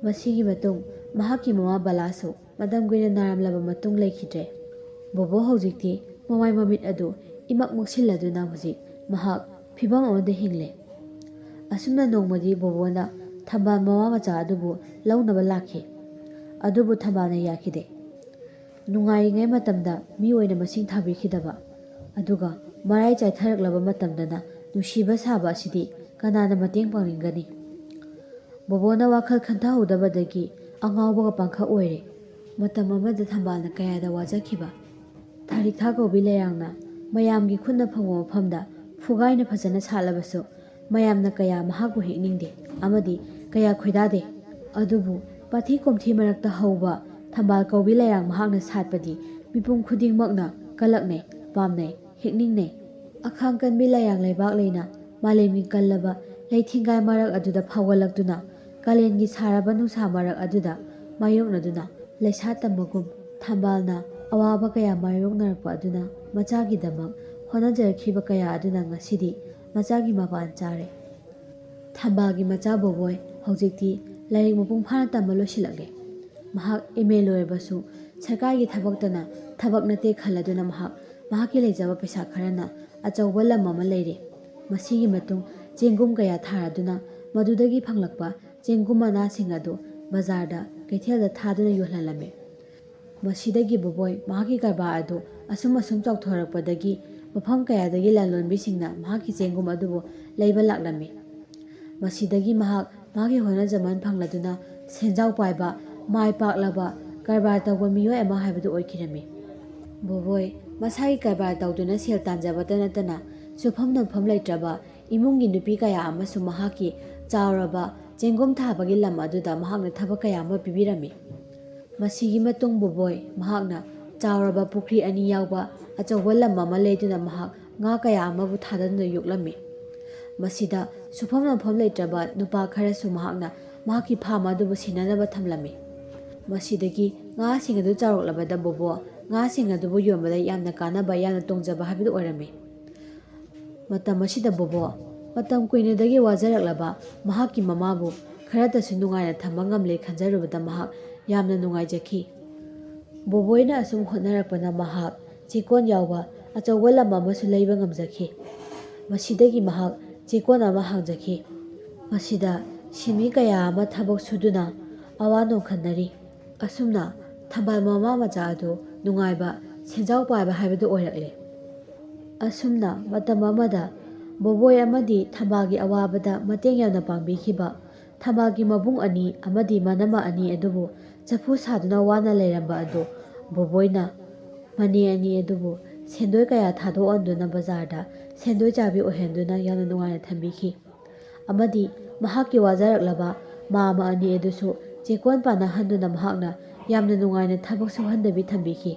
Speaker 1: ꯃꯁꯤꯒꯤ ꯃꯇꯨꯡ ꯃꯍꯥꯛꯀꯤ ꯃꯃꯥ ꯕꯂꯥꯁꯨ ꯃꯇꯝ ꯀꯨꯏꯅ ꯅꯥꯔꯝꯂꯕ ꯃꯇꯨꯡ ꯂꯩꯈꯤꯗ꯭ꯔꯦ꯫ ꯕꯣꯕꯣ ꯍꯧꯖꯤꯛꯇꯤ ꯃꯃꯥꯏ ꯃꯃꯤꯠ ꯑꯗꯨ ꯏꯃꯛ ꯃꯛꯁꯤꯜꯂꯗꯨꯅ ꯍꯧꯖꯤꯛ ꯃꯍꯥꯛ ꯐꯤꯚꯝ ꯑꯃꯗ ꯍꯤꯡꯂꯤ꯫ ꯑꯁꯨꯝꯅ ꯅꯣꯡꯃꯗꯤ ꯕꯣꯕꯣꯅ ꯊꯝꯕꯥꯜ ꯃꯃꯥ ꯃꯆꯥ ꯑꯗꯨꯕꯨ ꯂꯧꯅꯕ ꯂꯥꯛꯈꯤ꯫ ꯑꯗꯨꯕꯨ ꯊꯝꯕꯥꯜꯅ ꯌꯥꯈꯤꯗꯦ꯫ ꯅꯨꯡꯉꯥꯏꯔꯤꯉꯩ ꯃꯇꯝꯗ ꯃꯤ ꯑꯣꯏꯅ ꯃꯁꯤꯡ ꯊꯥꯕꯤꯈꯤꯗꯕ, ꯑꯗꯨꯒ ꯃꯔꯥꯏ ꯆꯥꯏꯊꯔꯛꯂꯕ ꯃꯇꯝꯗꯅ ꯅꯨꯡꯁꯤꯕ ꯁꯥꯕ ꯑꯁꯤꯗꯤ ꯀꯅꯥꯅ ꯃꯇꯦꯡ ꯄꯥꯡꯅꯤꯡꯒꯅꯤ? ꯕꯣꯕꯣꯅ ꯋꯥꯈꯜ ꯈꯟꯊꯍꯧꯗꯕꯗꯒꯤ ꯑꯉꯥꯎꯕꯒ ꯄꯥꯡꯈꯛ ꯑꯣꯏꯔꯦ꯫ ꯃꯇꯝ ꯑꯃꯗ ꯊꯝꯕꯥꯜꯅ ꯀꯌꯥꯗ ꯋꯥꯖꯈꯤꯕ! ꯊꯥꯔꯤꯛꯊꯥ ꯀꯧꯕꯤ ꯂꯩꯔꯥꯡꯅ ꯃꯌꯥꯝꯒꯤ ꯈꯨꯠꯅ ꯐꯪꯕ ꯃꯐꯝꯗ ꯐꯨꯒꯥꯏꯅ ꯐꯖꯅ ꯁꯥꯠꯂꯕꯁꯨ ꯃꯌꯥꯝꯅ ꯀꯌꯥ ꯃꯍꯥꯛꯄꯨ ꯍꯦꯛꯅꯤꯡꯗꯦ ꯑꯃꯗꯤ ꯀꯌꯥ ꯈꯣꯏꯗꯥꯗꯦ꯫ ꯑꯗꯨꯕꯨ ꯄꯥꯊꯤ ꯀꯣꯝꯊꯤ ꯃꯔꯛꯇ ꯍꯧꯕ ꯊꯝꯕꯥꯜ ꯀꯧꯕꯤ ꯂꯩꯔꯥꯡ ꯃꯍꯥꯛꯅ ꯁꯥꯠꯄꯗꯤ ꯃꯤꯄꯨꯝ ꯈꯨꯗꯤꯡꯃꯛꯅ ꯀꯜꯂꯛꯅꯩ, ꯄꯥꯝꯅꯩ, ꯍꯦꯛꯅꯤꯡꯅꯩ꯫ ꯑꯈꯥꯡ ꯀꯟꯕꯤ ꯂꯩꯔꯥꯡ ꯂꯩꯕꯥꯛ ꯂꯩꯅ ꯃꯥꯂꯦꯝꯒꯤ ꯀꯜꯂꯕ ꯂꯩꯊꯤꯡꯒꯥꯏ ꯃꯔꯛ ꯑꯗꯨꯗ ꯐꯥꯎꯒꯠꯂꯛꯇꯨꯅ ꯀꯥꯂꯦꯟꯒꯤ ꯁꯥꯔꯕ ꯅꯨꯡꯁꯥ ꯃꯔꯛ ꯑꯗꯨꯗ ꯃꯥꯌꯣꯛꯅꯗꯨꯅ ꯂꯩꯁꯥ ꯇꯝꯕꯒꯨꯝ ꯊꯝꯕꯥꯜꯅ ꯑꯋꯥꯕ ꯀꯌా ꯃꯥꯌꯣꯛꯅꯔꯛꯄ ꯑꯗꯨꯅ ꯃꯆꯥꯒꯤꯗꯃꯛ ꯍꯣꯠꯅꯖꯔꯛꯈꯤꯕ ꯀꯌꯥ ꯑꯗꯨꯅ ꯉꯁꯤꯗꯤ ꯃꯆꯥꯒꯤ ꯃꯄꯥꯟ ꯆꯥꯔꯦ꯫ ꯊꯝꯕꯥꯜꯒꯤ ꯃꯆꯥ ꯕꯣꯕꯣꯏ ꯍꯧꯖꯤꯛꯇꯤ ꯂꯥꯏꯔꯤꯛ ꯃꯄꯨꯡ ꯐꯥꯅ ꯇꯝꯕ ꯂꯣꯏꯁꯤꯜꯂꯛꯂꯦ꯫ ꯃꯍꯥꯛ MA ꯂꯣꯏꯔꯕꯁꯨ ꯁꯔꯀꯥꯔꯒꯤ ꯊꯕꯛꯇꯅ ꯊꯕꯛ ꯅꯠꯇꯦ ꯈꯜꯂꯗꯨꯅ ꯃꯍꯥꯛꯀꯤ ꯂꯩꯖꯕ ꯄꯩꯁꯥ ꯈꯔꯅ ꯑꯆꯧꯕ ꯂꯝ ꯑꯃ ꯂꯩꯔꯦ꯫ ꯃꯁꯤꯒꯤ ꯃꯇꯨꯡ ꯆꯦꯡꯒꯨꯝ ꯀꯌꯥ ꯊꯥꯔꯗꯨꯅ ꯃꯗꯨꯗꯒꯤ ꯐꯪꯂꯛꯄ ꯆꯦꯡꯒꯨꯝ ꯃꯅꯥꯁꯤꯡ ꯑꯗꯨ ꯕꯖꯥꯔꯗ ꯀꯩꯊꯦꯜꯗ ꯊꯥꯗꯨꯅ ꯌꯣꯜꯍꯜꯂꯝꯃꯤ꯫ ꯃꯁꯤꯗꯒꯤ ꯕꯣꯕꯣꯏ ꯃꯍꯥꯛꯀꯤ ꯀꯔꯕꯥꯔ ꯑꯗꯨ ꯑꯁꯨꯝ ꯆꯥꯎꯊꯣꯔꯛꯄꯗꯒꯤ ꯃꯐꯝ ꯀꯌꯥꯗꯒꯤ ꯂꯂꯣꯟꯕꯤꯁꯤꯡꯅ ꯃꯍꯥꯛꯀꯤ ꯆꯦꯡꯒꯨꯝ ꯑꯗꯨꯕꯨ ꯂꯩꯕ ꯂꯥꯛꯂꯝꯃꯤ꯫ ꯃꯁꯤꯗꯒꯤ ꯃꯍꯥꯛꯀꯤ ꯍꯣꯠꯅꯖꯃꯟ ꯐꯪꯂꯗꯨꯅ ꯁꯦꯟꯖꯥꯎ ꯄꯥꯏꯕ, ꯃꯥꯏ ꯄꯥꯛꯂꯕ ꯀꯔꯕꯥꯔ ꯇꯧꯕ ꯃꯤꯑꯣꯏ ꯑꯃ ꯍꯥꯏꯕꯗꯨ ꯑꯣꯏꯈꯤꯔꯝꯃꯤ꯫ ꯕꯣꯕꯣꯏ ꯃꯁꯥꯒꯤ ꯀꯔꯕꯥꯔ ꯇꯧꯗꯨꯅ ꯁꯦꯜ ꯇꯥꯟꯖꯕꯇ ꯅꯠꯇꯅ ꯁꯨꯐꯝ ꯅꯣꯝꯐꯝ ꯂꯩꯇ꯭ꯔꯕ ꯏꯃꯨꯡꯒꯤ ꯅꯨꯄꯤ ꯀꯌా ꯑꯃꯁꯨ ꯃꯍꯥꯛꯀꯤ ꯆꯥꯎꯔꯕ ꯆꯦꯡꯒꯨꯝ ꯊꯥꯕꯒꯤ ꯂꯝ ꯑꯗꯨꯗ ꯃꯍꯥꯛꯅ ꯊꯕꯛ ꯀꯌꯥ ꯑꯃ ꯄꯤꯕꯤꯔꯝꯃꯤ꯫ ꯃꯁꯤꯒꯤ ꯃꯇꯨꯡ ꯕꯣꯕꯣꯏ ꯃꯍꯥꯛꯅ ꯆꯥꯎꯔꯕ ꯄꯨꯈ꯭ꯔꯤ 2 ꯌꯥꯎꯕ ꯑꯆꯧꯕ ꯂꯝ ꯑꯃ ꯂꯩꯗꯨꯅ ꯃꯍꯥꯛ ꯉꯥ ꯀꯌꯥ ꯑꯃꯕꯨ ꯊꯥꯗꯗꯨꯅ ꯌꯣꯛꯂꯝꯃꯤ꯫ ꯃꯁꯤꯗ ꯁꯨꯐꯝ ꯅꯣꯝꯐꯝ ꯂꯩꯇ꯭ꯔꯕ ꯅꯨꯄꯥ ꯈꯔꯁꯨ ꯃꯍꯥꯛꯅ ꯃꯍꯥꯛꯀꯤ ꯐꯥꯔꯝ ꯑꯗꯨꯕꯨ ꯁꯦꯟꯅꯅꯕ ꯊꯝꯂꯝꯃꯤ꯫ ꯃꯁꯤꯗꯒꯤ ꯉꯥꯁꯤꯡ ꯑꯗꯨ ꯆꯥꯎꯔꯛꯂꯕꯗ ꯕꯣꯕꯣ ꯉꯥꯁꯤꯡ ꯑꯗꯨꯕꯨ ꯌꯣꯟꯕꯗ ꯌꯥꯝꯅ ꯀꯥꯟꯅꯕ, ꯌꯥꯝꯅ ꯇꯣꯡꯖꯕ ꯍꯥꯏꯕꯗꯨ ꯑꯣꯏꯔꯝꯃꯤ꯫ ꯃꯇꯝ ꯑꯁꯤꯗ ꯕꯣꯕꯣ ꯃꯇꯝ ꯀꯨꯏꯅꯗꯒꯤ ꯋꯥꯖꯔꯛꯂꯕ ꯃꯍꯥꯛꯀꯤ ꯃꯃꯥꯕꯨ ꯈꯔꯇꯁꯨ ꯅꯨꯡꯉꯥꯏꯅ ꯊꯝꯕ ꯉꯝꯂꯦ ꯈꯟꯖꯔꯨꯕꯗ ꯃꯍꯥꯛ ꯌꯥꯝꯅ ꯅꯨꯡꯉꯥꯏꯖꯈꯤ꯫ ꯕꯣꯕꯣꯏꯅ ꯑꯁꯨꯝ ꯍꯣꯠꯅꯔꯛꯄꯅ ꯃꯍꯥꯛ ꯆꯦꯛꯀꯣꯟ ꯌꯥꯎꯕ ꯑꯆꯧꯕ ꯂꯝ ꯑꯃꯁꯨ ꯂꯩꯕ ꯉꯝꯖꯈꯤ꯫ ꯃꯁꯤꯗꯒꯤ ꯃꯍꯥꯛ ꯆꯦꯛꯀꯣꯟ ꯑꯃ ꯍꯥꯡꯖꯈꯤ꯫ ꯃꯁꯤꯗ ꯁꯤꯟꯃꯤ ꯀꯌꯥ ꯑꯃ ꯊꯕꯛ ꯁꯨꯗꯨꯅ ꯑꯋꯥ ꯅꯣꯝꯈꯠꯅꯔꯤ꯫ ꯑꯁꯨꯝꯅ ꯊꯝꯕꯥꯜ ꯃꯃꯥ ꯃꯆꯥ ꯑꯗꯨ ꯅꯨꯡꯉꯥꯏꯕ, ꯁꯦꯟꯖꯥꯎ ꯄꯥꯏꯕ ꯍꯥꯏꯕꯗꯨ ꯑꯣꯏꯔꯛꯂꯦ꯫ ꯑꯁꯨꯝꯅ ꯃꯇꯝ ꯑꯃꯗ ꯕꯣꯕꯣꯏ ꯑꯃꯗꯤ ꯊꯝꯕꯥꯜꯒꯤ ꯑꯋꯥꯕꯗ ꯃꯇꯦꯡ ꯌꯥꯝꯅ ꯄꯥꯡꯕꯤꯈꯤꯕ ꯊꯝꯕꯥꯜꯒꯤ ꯃꯕꯨꯡ 2 ꯑꯃꯗꯤ ꯃꯅꯝꯃ 2 ꯑꯗꯨꯕꯨ ꯆꯐꯨ ꯁꯥꯗꯨꯅ ꯋꯥꯅ ꯂꯩꯔꯝꯕ ꯑꯗꯨ ꯕꯣꯕꯣꯏꯅ ꯃꯅꯦ 2 ꯑꯗꯨꯕꯨ ꯁꯦꯟꯗꯣꯏ ꯀꯌꯥ ꯊꯥꯗꯣꯛꯍꯟꯗꯨꯅ ꯕꯖꯥꯔꯗ ꯁꯦꯟꯗꯣꯏ ꯆꯥꯕꯤ ꯑꯣꯏꯍꯟꯗꯨꯅ ꯌꯥꯝꯅ ꯅꯨꯡꯉꯥꯏꯅ ꯊꯝꯕꯤꯈꯤ꯫ ꯑꯃꯗꯤ ꯃꯍꯥꯛꯀꯤ ꯋꯥꯖꯔꯛꯂꯕ ꯃꯥꯝꯃ 2 ꯑꯗꯨꯁꯨ ꯆꯦꯛꯀꯣꯟ ꯄꯥꯟꯅꯍꯟꯗꯨꯅ ꯃꯍꯥꯛꯅ ꯌꯥꯝꯅ ꯅꯨꯡꯉꯥꯏꯅ ꯊꯕꯛ ꯁꯨꯍꯟꯗꯕꯤ ꯊꯝꯕꯤꯈꯤ꯫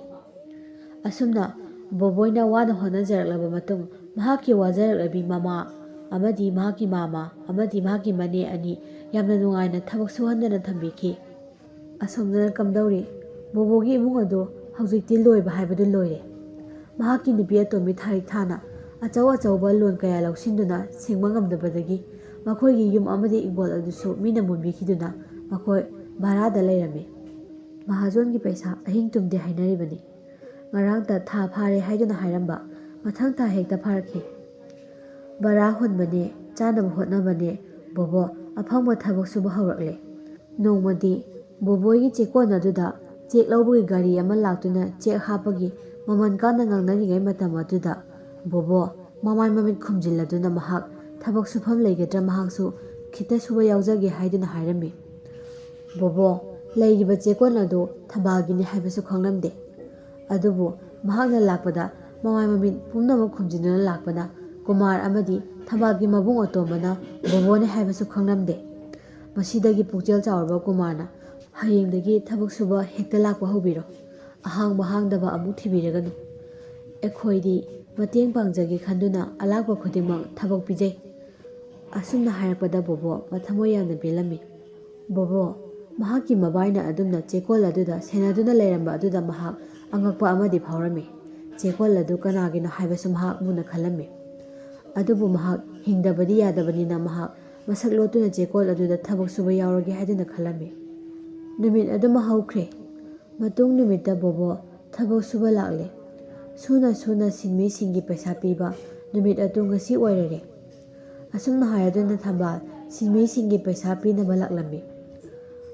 Speaker 1: ꯑꯁꯨꯝꯅ ꯕꯣꯕꯣꯏꯅ ꯋꯥꯅ ꯍꯣꯠꯅꯖꯔꯛꯂꯕ ꯃꯇꯨꯡ ꯃꯍꯥꯛꯀꯤ ꯋꯥꯖꯔꯛꯂꯕꯤ ꯃꯃꯥ ꯑꯃꯗꯤ ꯃꯍꯥꯛꯀꯤ ꯃꯥꯝꯃ ꯑꯃꯗꯤ ꯃꯍꯥꯛꯀꯤ ꯃꯅꯦ 2 ꯌꯥꯝꯅ ꯅꯨꯡꯉꯥꯏꯅ ꯊꯕꯛ ꯁꯨꯍꯟꯗꯅ ꯊꯝꯕꯤꯈꯤ꯫ ꯑꯁꯣꯝꯗꯅ ꯀꯝꯗꯧꯔꯤ? ꯕꯣꯕꯣꯒꯤ ꯏꯃꯨꯡ ꯑꯗꯨ ꯍꯧꯖꯤꯛꯇꯤ ꯂꯣꯏꯕ ꯍꯥꯏꯕꯗꯨ ꯂꯣꯏꯔꯦ꯫ ꯃꯍꯥꯛꯀꯤ ꯅꯨꯄꯤ ꯑꯇꯣꯝꯕꯤ ꯊꯥꯔꯤꯛꯊꯥꯅ ꯑꯆꯧꯕ ꯂꯣꯟ ꯀꯌꯥ ꯂꯧꯁꯤꯟꯗꯨꯅ ꯁꯤꯡꯕ ꯉꯝꯗꯕꯗꯒꯤ ꯃꯈꯣꯏꯒꯤ ꯌꯨꯝ ꯑꯃꯗꯤ ꯏꯪꯈꯣꯜ ꯑꯗꯨꯁꯨ ꯃꯤꯅ ꯃꯨꯟꯕꯤꯈꯤꯗꯨꯅ ꯃꯈꯣꯏ ꯚꯔꯥꯗ ꯂꯩꯔꯝꯃꯤ꯫ ꯃꯍꯥꯖꯣꯟꯒꯤ ꯄꯩꯁꯥ ꯑꯍꯤꯡ ꯇꯨꯝꯗꯦ ꯍꯥꯏꯅꯔꯤꯕꯅꯤ꯫ ꯉꯔꯥꯡꯇ ꯊꯥ ꯐꯥꯔꯦ ꯍꯥꯏꯗꯨꯅ ꯍꯥꯏꯔꯝꯕ ꯃꯊꯪ ꯊꯥ ꯍꯦꯛꯇ ꯐꯥꯔꯛꯈꯤ꯫ ꯚꯔꯥ ꯍꯨꯟꯕꯅꯦ, ꯆꯥꯅꯕ ꯍꯣꯠꯅꯕꯅꯦ ꯕꯣꯕꯣ ꯑꯐꯪꯕ ꯊꯕꯛ ꯁꯨꯕ ꯍꯧꯔꯛꯂꯦ꯫ ꯅꯣꯡꯃꯗꯤ ꯕꯣꯕꯣꯏꯒꯤ ꯆꯦꯛꯀꯣꯟ ꯑꯗꯨꯗ ꯆꯦꯛ ꯂꯧꯕꯒꯤ ꯒꯥꯔꯤ ꯑꯃ ꯂꯥꯛꯇꯨꯅ ꯆꯦꯛ ꯍꯥꯞꯄꯒꯤ ꯃꯃꯟ ꯀꯥꯅ ꯉꯥꯡꯅꯔꯤꯉꯩ ꯃꯇꯝ ꯑꯗꯨꯗ ꯕꯣꯕꯣ ꯃꯃꯥꯏ ꯃꯃꯤꯠ ꯈꯨꯝꯖꯤꯜꯂꯗꯨꯅ ꯃꯍꯥꯛ ꯊꯕꯛ ꯁꯨꯐꯝ ꯂꯩꯒꯗ꯭ꯔꯥ, ꯃꯍꯥꯛꯁꯨ ꯈꯤꯇ ꯁꯨꯕ ꯌꯥꯎꯖꯒꯦ ꯍꯥꯏꯗꯨꯅ ꯍꯥꯏꯔꯝꯃꯤ꯫ ꯕꯣꯕꯣ ꯂꯩꯔꯤꯕ ꯆꯦꯛꯀꯣꯟ ꯑꯗꯨ ꯊꯝꯕꯥꯜꯒꯤꯅꯤ ꯍꯥꯏꯕꯁꯨ ꯈꯪꯂꯝꯗꯦ꯫ ꯑꯗꯨꯕꯨ ꯃꯍꯥꯛꯅ ꯂꯥꯛꯄꯗ ꯃꯃꯥꯏ ꯃꯃꯤꯠ ꯄꯨꯝꯅꯃꯛ ꯈꯨꯝꯖꯤꯟꯗꯨꯅ ꯂꯥꯛꯄꯅ ꯀꯨꯃꯥꯔ ꯑꯃꯗꯤ ꯊꯝꯕꯥꯜꯒꯤ ꯃꯕꯨꯡ ꯑꯇꯣꯝꯕꯅ ꯕꯣꯕꯣꯅꯦ ꯍꯥꯏꯕꯁꯨ ꯈꯪꯂꯝꯗꯦ꯫ ꯃꯁꯤꯗꯒꯤ ꯄꯨꯛꯆꯦꯜ ꯆꯥꯎꯔꯕ ꯀꯨꯃꯥꯔꯅ ꯍꯌꯦꯡꯗꯒꯤ ꯊꯕꯛ ꯁꯨꯕ ꯍꯦꯛꯇ ꯂꯥꯛꯄ ꯍꯧꯕꯤꯔꯣ, ꯑꯍꯥꯡꯕ ꯍꯥꯡꯗꯕ ꯑꯃꯨꯛ ꯊꯤꯕꯤꯔꯒꯅꯨ꯫ ꯑꯩꯈꯣꯏꯗꯤ ꯃꯇꯦꯡ ꯄꯥꯡꯖꯒꯦ ꯈꯟꯗꯨꯅ ꯑꯂꯥꯛꯄ ꯈꯨꯗꯤꯡꯃꯛ ꯊꯕꯛ ꯄꯤꯖꯩ꯫ ꯑꯁꯨꯝꯅ ꯍꯥꯏꯔꯛꯄꯗ ꯕꯣꯕꯣ ꯃꯊꯃꯣꯏ ꯌꯥꯝꯅ ꯄꯦꯜꯂꯝꯃꯤ꯫ ꯕꯣꯕꯣ ꯃꯍꯥꯛꯀꯤ ꯃꯕꯥꯏꯅ ꯑꯗꯨꯝꯅ ꯆꯦꯛꯀꯣꯜ ꯑꯗꯨꯗ ꯁꯦꯟꯅꯗꯨꯅ ꯂꯩꯔꯝꯕ ꯑꯗꯨꯗ ꯃꯍꯥꯛ ꯑꯉꯛꯄ ꯑꯃꯗꯤ ꯐꯥꯎꯔꯝꯃꯤ꯫ ꯆꯦꯛꯀꯣꯜ ꯑꯗꯨ ꯀꯅꯥꯒꯤꯅꯣ ꯍꯥꯏꯕꯁꯨ ꯃꯍꯥꯛ ꯃꯨꯟꯅ ꯈꯜꯂꯝꯃꯤ꯫ ꯑꯗꯨꯕꯨ ꯃꯍꯥꯛ ꯍꯤꯡꯗꯕꯗꯤ ꯌꯥꯗꯕꯅꯤꯅ ꯃꯍꯥꯛ ꯃꯁꯛ ꯂꯣꯠꯇꯨꯅ ꯆꯦꯛꯀꯣꯜ ꯑꯗꯨꯗ ꯊꯕꯛ ꯁꯨꯕ ꯌꯥꯎꯔꯒꯦ ꯍꯥꯏꯗꯨꯅ ꯈꯜꯂꯝꯃꯤ꯫ ꯅꯨꯃꯤꯠ ꯑꯗꯨꯃ ꯍꯧꯈ꯭ꯔꯦ꯫ ꯃꯇꯨꯡ ꯅꯨꯃꯤꯠꯇ ꯕꯣꯕꯣ ꯊꯕꯛ ꯁꯨꯕ ꯂꯥꯛꯂꯦ꯫ ꯁꯨꯅ ꯁꯤꯟꯃꯤꯁꯤꯡꯒꯤ ꯄꯩꯁꯥ ꯄꯤꯕ ꯅꯨꯃꯤꯠ ꯑꯗꯨ ꯉꯁꯤ ꯑꯣꯏꯔꯔꯦ꯫ ꯑꯁꯨꯝꯅ ꯍꯥꯏꯔꯗꯨꯅ ꯊꯝꯕꯥꯜ ꯁꯤꯟꯃꯤꯁꯤꯡꯒꯤ ꯄꯩꯁꯥ ꯄꯤꯅꯕ ꯂꯥꯛꯂꯝꯃꯤ꯫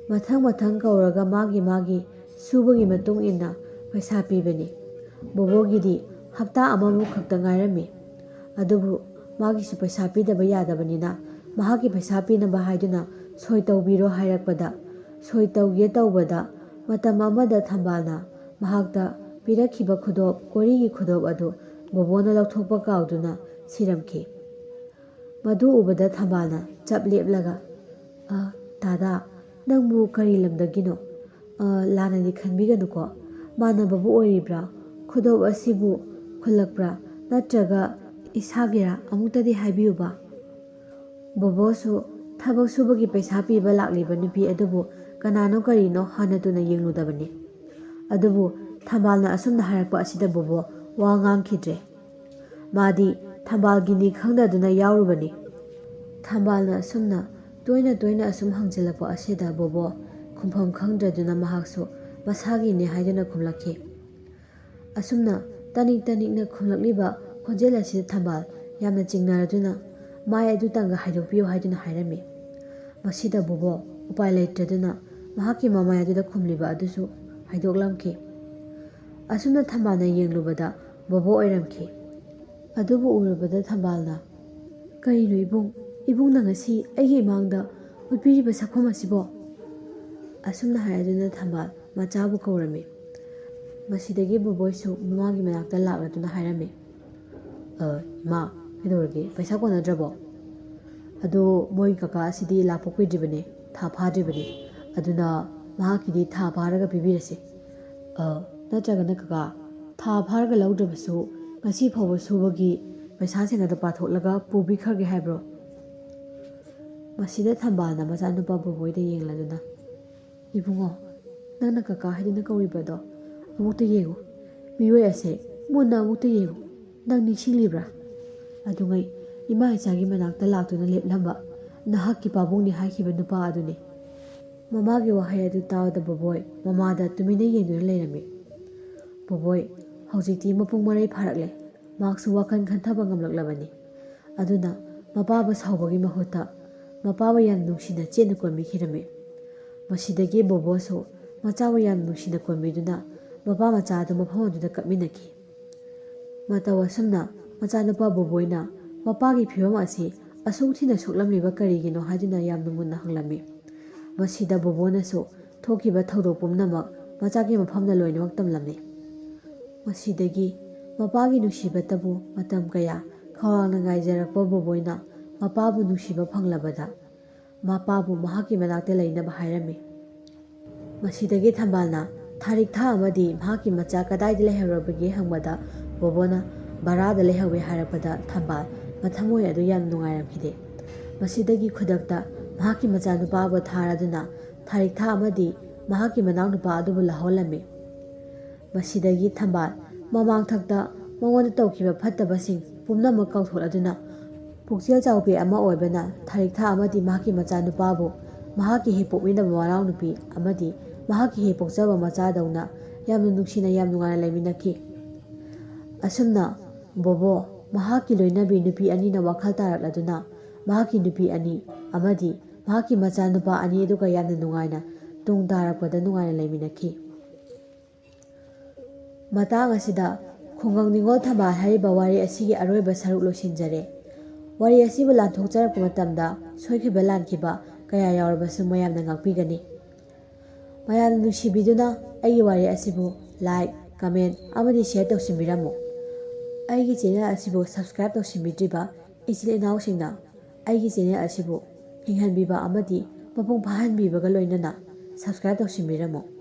Speaker 1: ꯃꯊꯪ ꯀꯧꯔꯒ ꯃꯥꯒꯤ ꯁꯨꯕꯒꯤ ꯃꯇꯨꯡ ꯏꯟꯅ ꯄꯩꯁꯥ ꯄꯤꯕꯅꯤ꯫ ꯕꯣꯕꯣꯒꯤꯗꯤ ꯍꯞꯇꯥ ꯑꯃꯃꯨꯛ ꯈꯛꯇ ꯉꯥꯏꯔꯝꯃꯤ꯫ ꯑꯗꯨꯕꯨ ꯃꯥꯒꯤꯁꯨ ꯄꯩꯁా ꯄꯤꯗꯕ ꯌꯥꯗꯕꯅꯤꯅ ꯃꯍꯥꯛꯀꯤ ꯄꯩꯁꯥ ꯄꯤꯅꯕ ꯍꯥꯏꯗꯨꯅ ꯁꯣꯏ ꯇꯧꯕꯤꯔꯣ ꯍꯥꯏꯔꯛꯄꯗ ꯁꯣꯏ ꯇꯧꯒꯦ ꯇꯧꯕꯗ ꯃꯇꯝ ꯑꯃꯗ ꯊꯝꯕꯥꯜꯅ ꯃꯍꯥꯛꯇ ꯄꯤꯔꯛꯈꯤꯕ ꯀꯣꯔꯤꯒꯤ ꯈꯨꯗꯣꯞ ꯑꯗꯨ ꯕꯣꯕꯣꯅ ꯂꯧꯊꯣꯛꯄ ꯀꯥꯎꯗꯨꯅ ꯁꯤꯔꯝꯈꯤ꯫ ꯃꯗꯨ ꯎꯕꯗ ꯊꯝꯕꯥꯜꯅ ꯆꯞ ꯂꯦꯞꯂꯒ ꯗꯥꯗꯥ, ꯅꯪꯕꯨ ꯀꯔꯤ ꯂꯝꯗꯒꯤꯅꯣ? ꯂꯥꯟꯅꯗꯤ ꯈꯟꯕꯤꯒꯅꯨꯀꯣ, ꯃꯥꯟꯅꯕꯕꯨ ꯑꯣꯏꯔꯤꯕ꯭ꯔꯥ? ꯈꯨꯗꯣꯞ ꯑꯁꯤꯕꯨ ꯈꯨꯜꯂꯛꯄ꯭ꯔꯥ ꯅꯠꯇ꯭ꯔꯒ ꯏꯁꯥꯒꯤꯔꯥ ꯑꯃꯨꯛꯇꯗꯤ ꯍꯥꯏꯕꯤꯌꯨꯕ꯫ ꯕꯣꯕꯣꯁꯨ ꯊꯕꯛ ꯁꯨꯕꯒꯤ ꯄꯩꯁా ꯄꯤꯕ ꯂꯥꯛꯂꯤꯕ ꯅꯨꯄꯤ ꯑꯗꯨꯕꯨ ꯀꯅꯥꯅꯣ ꯀꯔꯤꯅꯣ ꯍꯟꯅ ꯇꯨꯅ ꯌꯦꯡꯂꯨꯗꯕꯅꯤ꯫ ꯑꯗꯨꯕꯨ ꯊꯝꯕꯥꯜꯅ ꯑꯁꯨꯝꯅ ꯍꯥꯏꯔꯛꯄ ꯑꯁꯤꯗ ꯕꯣꯕꯣ ꯋꯥ ꯉꯥꯡꯈꯤꯗ꯭ꯔꯦ꯫ ꯃꯥꯗꯤ ꯊꯝꯕꯥꯜꯒꯤꯅꯤ ꯈꯪꯅꯗꯨꯅ ꯌꯥꯎꯔꯨꯕꯅꯤ꯫ ꯊꯝꯕꯥꯜꯅ ꯑꯁꯨꯝꯅ ꯇꯣꯏꯅ ꯑꯁꯨꯝ ꯍꯪꯖꯤꯜꯂꯛꯄ ꯑꯁꯤꯗ ꯕꯣꯕꯣ ꯈꯨꯝꯐꯝ ꯈꯪꯗ꯭ꯔꯗꯨꯅ ꯃꯍꯥꯛꯁꯨ ꯃꯁꯥꯒꯤꯅꯤ ꯍꯥꯏꯗꯨꯅ ꯈꯨꯝꯂꯛꯈꯤ꯫ ꯑꯁꯨꯝꯅ ꯇꯅꯤꯛꯅ ꯈꯨꯝꯂꯛꯂꯤꯕ ꯈꯣꯟꯖꯦꯜ ꯑꯁꯤꯗ ꯊꯝꯕꯥꯜ ꯌꯥꯝꯅ ꯆꯤꯡꯅꯔꯗꯨꯅ ꯃꯥꯏ ꯑꯗꯨꯇꯪꯒ ꯍꯥꯏꯗꯣꯛꯄꯤꯌꯨ ꯍꯥꯏꯗꯨꯅ ꯍꯥꯏꯔꯝꯃꯤ꯫ ꯃꯁꯤꯗ ꯕꯣꯕꯣ ꯎꯄꯥꯏ ꯂꯩꯇ꯭ꯔꯗꯨꯅ ꯃꯍꯥꯛꯀꯤ ꯃꯃꯥꯏ ꯑꯗꯨꯗ ꯈꯨꯝꯂꯤꯕ ꯑꯗꯨꯁꯨ ꯍꯥꯏꯗꯣꯛꯂꯝꯈꯤ꯫ ꯑꯁꯨꯝꯅ ꯊꯝꯕꯥꯜꯅ ꯌꯦꯡꯂꯨꯕꯗ ꯕꯣꯕꯣ ꯑꯣꯏꯔꯝꯈꯤ꯫ ꯑꯗꯨꯕꯨ ꯎꯔꯨꯕꯗ ꯊꯝꯕꯥꯜꯅ "ꯀꯔꯤꯅꯣ ꯏꯕꯨꯡ? ꯏꯕꯨꯡꯅ ꯉꯁꯤ ꯑꯩꯒꯤ ꯏꯃꯥꯡꯗ ꯎꯠꯄꯤꯔꯤꯕ ꯁꯛꯐꯝ ꯑꯁꯤꯕꯣ?" ꯑꯁꯨꯝꯅ ꯍꯥꯏꯔꯗꯨꯅ ꯊꯝꯕꯥꯜ ꯃꯆꯥꯕꯨ ꯀꯧꯔꯝꯃꯤ꯫ ꯃꯁꯤꯗꯒꯤ ꯕꯣꯕꯣꯏꯁꯨ ꯃꯃꯥꯒꯤ ꯃꯅꯥꯛꯇ ꯂꯥꯛꯂꯗꯨꯅ ꯍꯥꯏꯔꯝꯃꯤ, "ꯏꯃꯥ, ꯀꯩꯗꯧꯔꯒꯦ? ꯄꯩꯁꯥ ꯀꯣꯟꯅꯗ꯭ꯔꯕꯣ? ꯑꯗꯣ ꯃꯣꯏ ꯀꯀꯥ ꯑꯁꯤꯗꯤ ꯂꯥꯛꯄ ꯀꯨꯏꯗ꯭ꯔꯤꯕꯅꯦ, ꯊꯥ ꯐꯥꯗ꯭ꯔꯤꯕꯅꯤ, ꯑꯗꯨꯅ ꯃꯍꯥꯛꯀꯤꯗꯤ ꯊꯥ ꯐꯥꯔꯒ ꯄꯤꯕꯤꯔꯁꯤ꯫ ꯅꯠꯇ꯭ꯔꯒꯅ ꯀꯀꯥ, ꯊꯥ ꯐꯥꯔꯒ ꯂꯧꯗ꯭ꯔꯕꯁꯨ ꯉꯁꯤ ꯐꯥꯎꯕ ꯁꯨꯕꯒꯤ ꯄꯩꯁꯥꯁꯤꯡ ꯑꯗꯨ ꯄꯥꯊꯣꯛꯂꯒ ꯄꯨꯕꯤꯈ꯭ꯔꯒꯦ ꯍꯥꯏꯕ꯭ꯔꯣ?" ꯃꯁꯤꯗ ꯊꯝꯕꯥꯜꯅ ꯃꯆꯥꯅꯨꯄꯥ ꯕꯣꯕꯣꯏꯗ ꯌꯦꯡꯂꯗꯨꯅ, "ꯏꯕꯨꯡꯉꯣ, ꯅꯪꯅ ꯀꯀꯥ ꯍꯥꯏꯗꯨꯅ ꯀꯧꯔꯤꯕꯗꯣ ꯑꯃꯨꯛꯇ ꯌꯦꯡꯉꯨ, ꯃꯤꯑꯣꯏ ꯑꯁꯦ ꯃꯨꯟꯅ ꯑꯃꯨꯛꯇ ꯌꯦꯡꯉꯨ, ꯅꯪ ꯅꯤꯡꯁꯤꯡꯂꯤꯕ꯭ꯔꯥ? ꯑꯗꯨꯉꯩ ꯏꯃꯥ ꯏꯆꯥꯒꯤ ꯃꯅꯥꯛꯇ ꯂꯥꯛꯇꯨꯅ ꯂꯦꯞꯂꯝꯕ ꯅꯍꯥꯛꯀꯤ ꯄꯥꯕꯨꯡꯅꯤ ꯍꯥꯏꯈꯤꯕ ꯅꯨꯄꯥ ꯑꯗꯨꯅꯤ." ꯃꯃꯥꯒꯤ ꯋꯥꯍꯩ ꯑꯗꯨ ꯇꯥꯕꯗ ꯕꯣꯕꯣꯏ ꯃꯃꯥꯗ ꯇꯨꯃꯤꯟꯅ ꯌꯦꯡꯗꯨꯅ ꯂꯩꯔꯝꯃꯤ꯫ ꯕꯣꯕꯣꯏ ꯍꯧꯖꯤꯛꯇꯤ ꯃꯄꯨꯡ ꯃꯔꯩ ꯐꯥꯔꯛꯂꯦ, ꯃꯍꯥꯛꯁꯨ ꯋꯥꯈꯜ ꯈꯟꯊꯕ ꯉꯝꯂꯛꯂꯕꯅꯤ꯫ ꯑꯗꯨꯅ ꯃꯄꯥꯕꯨ ꯁꯥꯎꯕꯒꯤ ꯃꯍꯨꯠꯇ ꯃꯄꯥꯕꯨ ꯌꯥꯝ ꯅꯨꯡꯁꯤꯅ ꯆꯦꯠꯅ ꯀꯣꯟꯕꯤꯈꯤꯔꯝꯃꯤ꯫ ꯃꯁꯤꯗꯒꯤ ꯕꯣꯕꯣꯁꯨ ꯃꯆꯥꯕꯨ ꯌꯥꯝ ꯅꯨꯡꯁꯤꯅ ꯀꯣꯟꯕꯤꯗꯨꯅ ꯃꯄꯥ ꯃꯆꯥ ꯑꯗꯨ ꯃꯐꯝ ꯑꯗꯨꯗ ꯀꯞꯃꯤꯟꯅꯈꯤ꯫ ꯃꯇꯧ ꯑꯁꯨꯝꯅ ꯃꯆꯥꯅꯨꯄꯥ ꯕꯣꯕꯣꯏꯅ ꯃꯄꯥꯒꯤ ꯐꯤꯚꯝ ꯑꯁꯤ ꯑꯁꯨꯛ ꯊꯤꯅ ꯁꯣꯛꯂꯝꯂꯤꯕ ꯀꯔꯤꯒꯤꯅꯣ ꯍꯥꯏꯗꯨꯅ ꯌꯥꯝꯅ ꯃꯨꯟꯅ ꯍꯪꯂꯝꯃꯤ꯫ ꯃꯁꯤꯗ ꯕꯣꯕꯣꯅꯁꯨ ꯊꯣꯛꯈꯤꯕ ꯊꯧꯗꯣꯛ ꯄꯨꯝꯅꯃꯛ ꯃꯆꯥꯒꯤ ꯃꯐꯝꯗ ꯂꯣꯏꯅꯃꯛ ꯇꯝꯂꯝꯃꯤ꯫ ꯃꯁꯤꯗꯒꯤ ꯃꯄꯥꯒꯤ ꯅꯨꯡꯁꯤꯕꯇꯕꯨ ꯃꯇꯝ ꯀꯌꯥ ꯈꯧꯔꯥꯡꯅ ꯉꯥꯏꯖꯔꯛꯄ ꯕꯣꯕꯣꯏꯅ ꯃꯄꯥꯕꯨ ꯅꯨꯡꯁꯤꯕ ꯐꯪꯂꯕꯗ ꯃꯄꯥꯕꯨ ꯃꯍꯥꯛꯀꯤ ꯃꯅꯥꯛꯇ ꯂꯩꯅꯕ ꯍꯥꯏꯔꯝꯃꯤ꯫ ꯃꯁꯤꯗꯒꯤ ꯊꯝꯕꯥꯜꯅ ꯊꯥꯔꯤꯛ ꯊꯥ ꯑꯃꯗꯤ ꯃꯍꯥꯛꯀꯤ ꯃꯆꯥ ꯀꯗꯥꯏꯗ ꯂꯩꯍꯧꯔꯕꯒꯦ ꯍꯪꯕꯗ ꯕꯣꯕꯣꯅ ꯚꯔꯥꯗ ꯂꯩꯍꯧꯏ ꯍꯥꯏꯔꯛꯄꯗ ꯊꯝꯕꯥꯜ ꯃꯊꯃꯣꯏ ꯑꯗꯨ ꯌꯥꯝ ꯅꯨꯡꯉꯥꯏꯔꯝꯈꯤꯗꯦ꯫ ꯃꯁꯤꯗꯒꯤ ꯈꯨꯗꯛꯇ ꯃꯍꯥꯛꯀꯤ ꯃꯆꯥꯅꯨꯄꯥꯕꯨ ꯊꯥꯔꯗꯨꯅ ꯊꯥꯔꯤꯛ ꯊꯥ ꯑꯃꯗꯤ ꯃꯍꯥꯛꯀꯤ ꯃꯅꯥꯎꯅꯨꯄꯥ ꯑꯗꯨꯕꯨ ꯂꯥꯛꯍꯜꯂꯝꯃꯤ꯫ ꯃꯁꯤꯗꯒꯤ ꯊꯝꯕꯥꯜ ꯃꯃꯥꯡꯊꯛꯇ ꯃꯉꯣꯟꯗ ꯇꯧꯈꯤꯕ ꯐꯠꯇꯕꯁꯤꯡ ꯄꯨꯝꯅꯃꯛ ꯀꯥꯎꯊꯣꯛꯂꯗꯨꯅ ꯄꯨꯛꯆꯦꯜ ꯆꯥꯎꯕꯤ ꯑꯃ ꯑꯣꯏꯕꯅ ꯊꯥꯔꯤꯛ ꯊꯥ ꯑꯃꯗꯤ ꯃꯍꯥꯛꯀꯤ ꯃꯆꯥꯅꯨꯄꯥꯕꯨ ꯃꯍꯥꯛꯀꯤ ꯍꯦꯛ ꯄꯣꯛꯃꯤꯟꯅꯕ ꯃꯅꯥꯎꯅꯨꯄꯤ ꯑꯃꯗꯤ ꯃꯍꯥꯛꯀꯤ ꯍꯦꯛ ꯄꯣꯛꯆꯕ ꯃꯆꯥꯗꯧꯅ ꯌꯥꯝꯅ ꯅꯨꯡꯁꯤꯅ ꯌꯥꯝ ꯅꯨꯡꯉꯥꯏꯅ ꯂꯩꯃꯤꯟꯅꯈꯤ꯫ ꯑꯁꯨꯝꯅ ꯕꯣꯕꯣ ꯃꯍꯥꯛꯀꯤ ꯂꯣꯏꯅꯕꯤ ꯅꯨꯄꯤ ꯑꯅꯤꯅ ꯋꯥꯈꯜ ꯇꯥꯔꯛꯂꯗꯨꯅ ꯃꯍꯥꯛꯀꯤ ꯅꯨꯄꯤ ꯑꯅꯤ ꯑꯃꯗꯤ ꯃꯍꯥꯛꯀꯤ ꯃꯆꯥꯅꯨꯄꯥ ꯑꯅꯤ ꯑꯗꯨꯒ ꯌꯥꯝꯅ ꯅꯨꯡꯉꯥꯏꯅ ꯇꯨꯡ ꯇꯥꯔꯛꯄꯗ ꯅꯨꯡꯉꯥꯏꯅ ꯂꯩꯃꯤꯟꯅꯈꯤ꯫ ꯃꯇꯥꯡ ꯑꯁꯤꯗ ꯈꯨꯡꯒꯪ ꯅꯤꯡꯉꯣꯜ ꯊꯝꯕꯥꯜ ꯍꯥꯏꯔꯤꯕ ꯋꯥꯔꯤ ꯑꯁꯤꯒꯤ ꯑꯔꯣꯏꯕ ꯁꯔꯨꯛ ꯂꯣꯏꯁꯤꯟꯖꯔꯦ꯫ ꯋꯥꯔꯤ ꯑꯁꯤꯕꯨ ꯂꯥꯟꯊꯣꯛꯆꯔꯛꯄ ꯃꯇꯝꯗ ꯁꯣꯏꯈꯤꯕ ꯂꯥꯟꯈꯤꯕ ꯀꯌꯥ ꯌꯥꯎꯔꯕꯁꯨ ꯃꯌꯥꯝꯅ ꯉꯥꯛꯄꯤꯒꯅꯤ꯫ ꯃꯌꯥꯝꯅ ꯅꯨꯡꯁꯤꯕꯤꯗꯨꯅ ꯑꯩꯒꯤ ꯋꯥꯔꯤ ꯑꯁꯤꯕꯨ ꯂꯥꯏꯛ, ꯀꯃꯦꯟ ꯑꯃꯗꯤ ꯁꯤꯌꯔ ꯇꯧꯁꯤꯟꯕꯤꯔꯝꯃꯨ꯫ ꯑꯩꯒꯤ ꯆꯦꯅꯦꯜ ꯑꯁꯤꯕꯨ ꯁꯕꯁꯀ꯭ꯔꯥꯏꯕ ꯇꯧꯁꯤꯟꯕꯤꯗ꯭ꯔꯤꯕ ꯏꯆꯤꯜ ꯏꯅꯥꯎꯁꯤꯡꯅ ꯑꯩꯒꯤ ꯆꯦꯅꯦꯜ ꯑꯁꯤꯕꯨ ꯍꯤꯡꯍꯟꯕꯤꯕ ꯑꯃꯗꯤ ꯃꯄꯨꯡ ꯐꯥꯍꯟꯕꯤꯕꯒ ꯂꯣꯏꯅꯅ ꯁꯕꯁꯀ꯭ꯔꯥꯏꯕ ꯇꯧꯁꯤꯟꯕꯤꯔꯝꯃꯨ꯫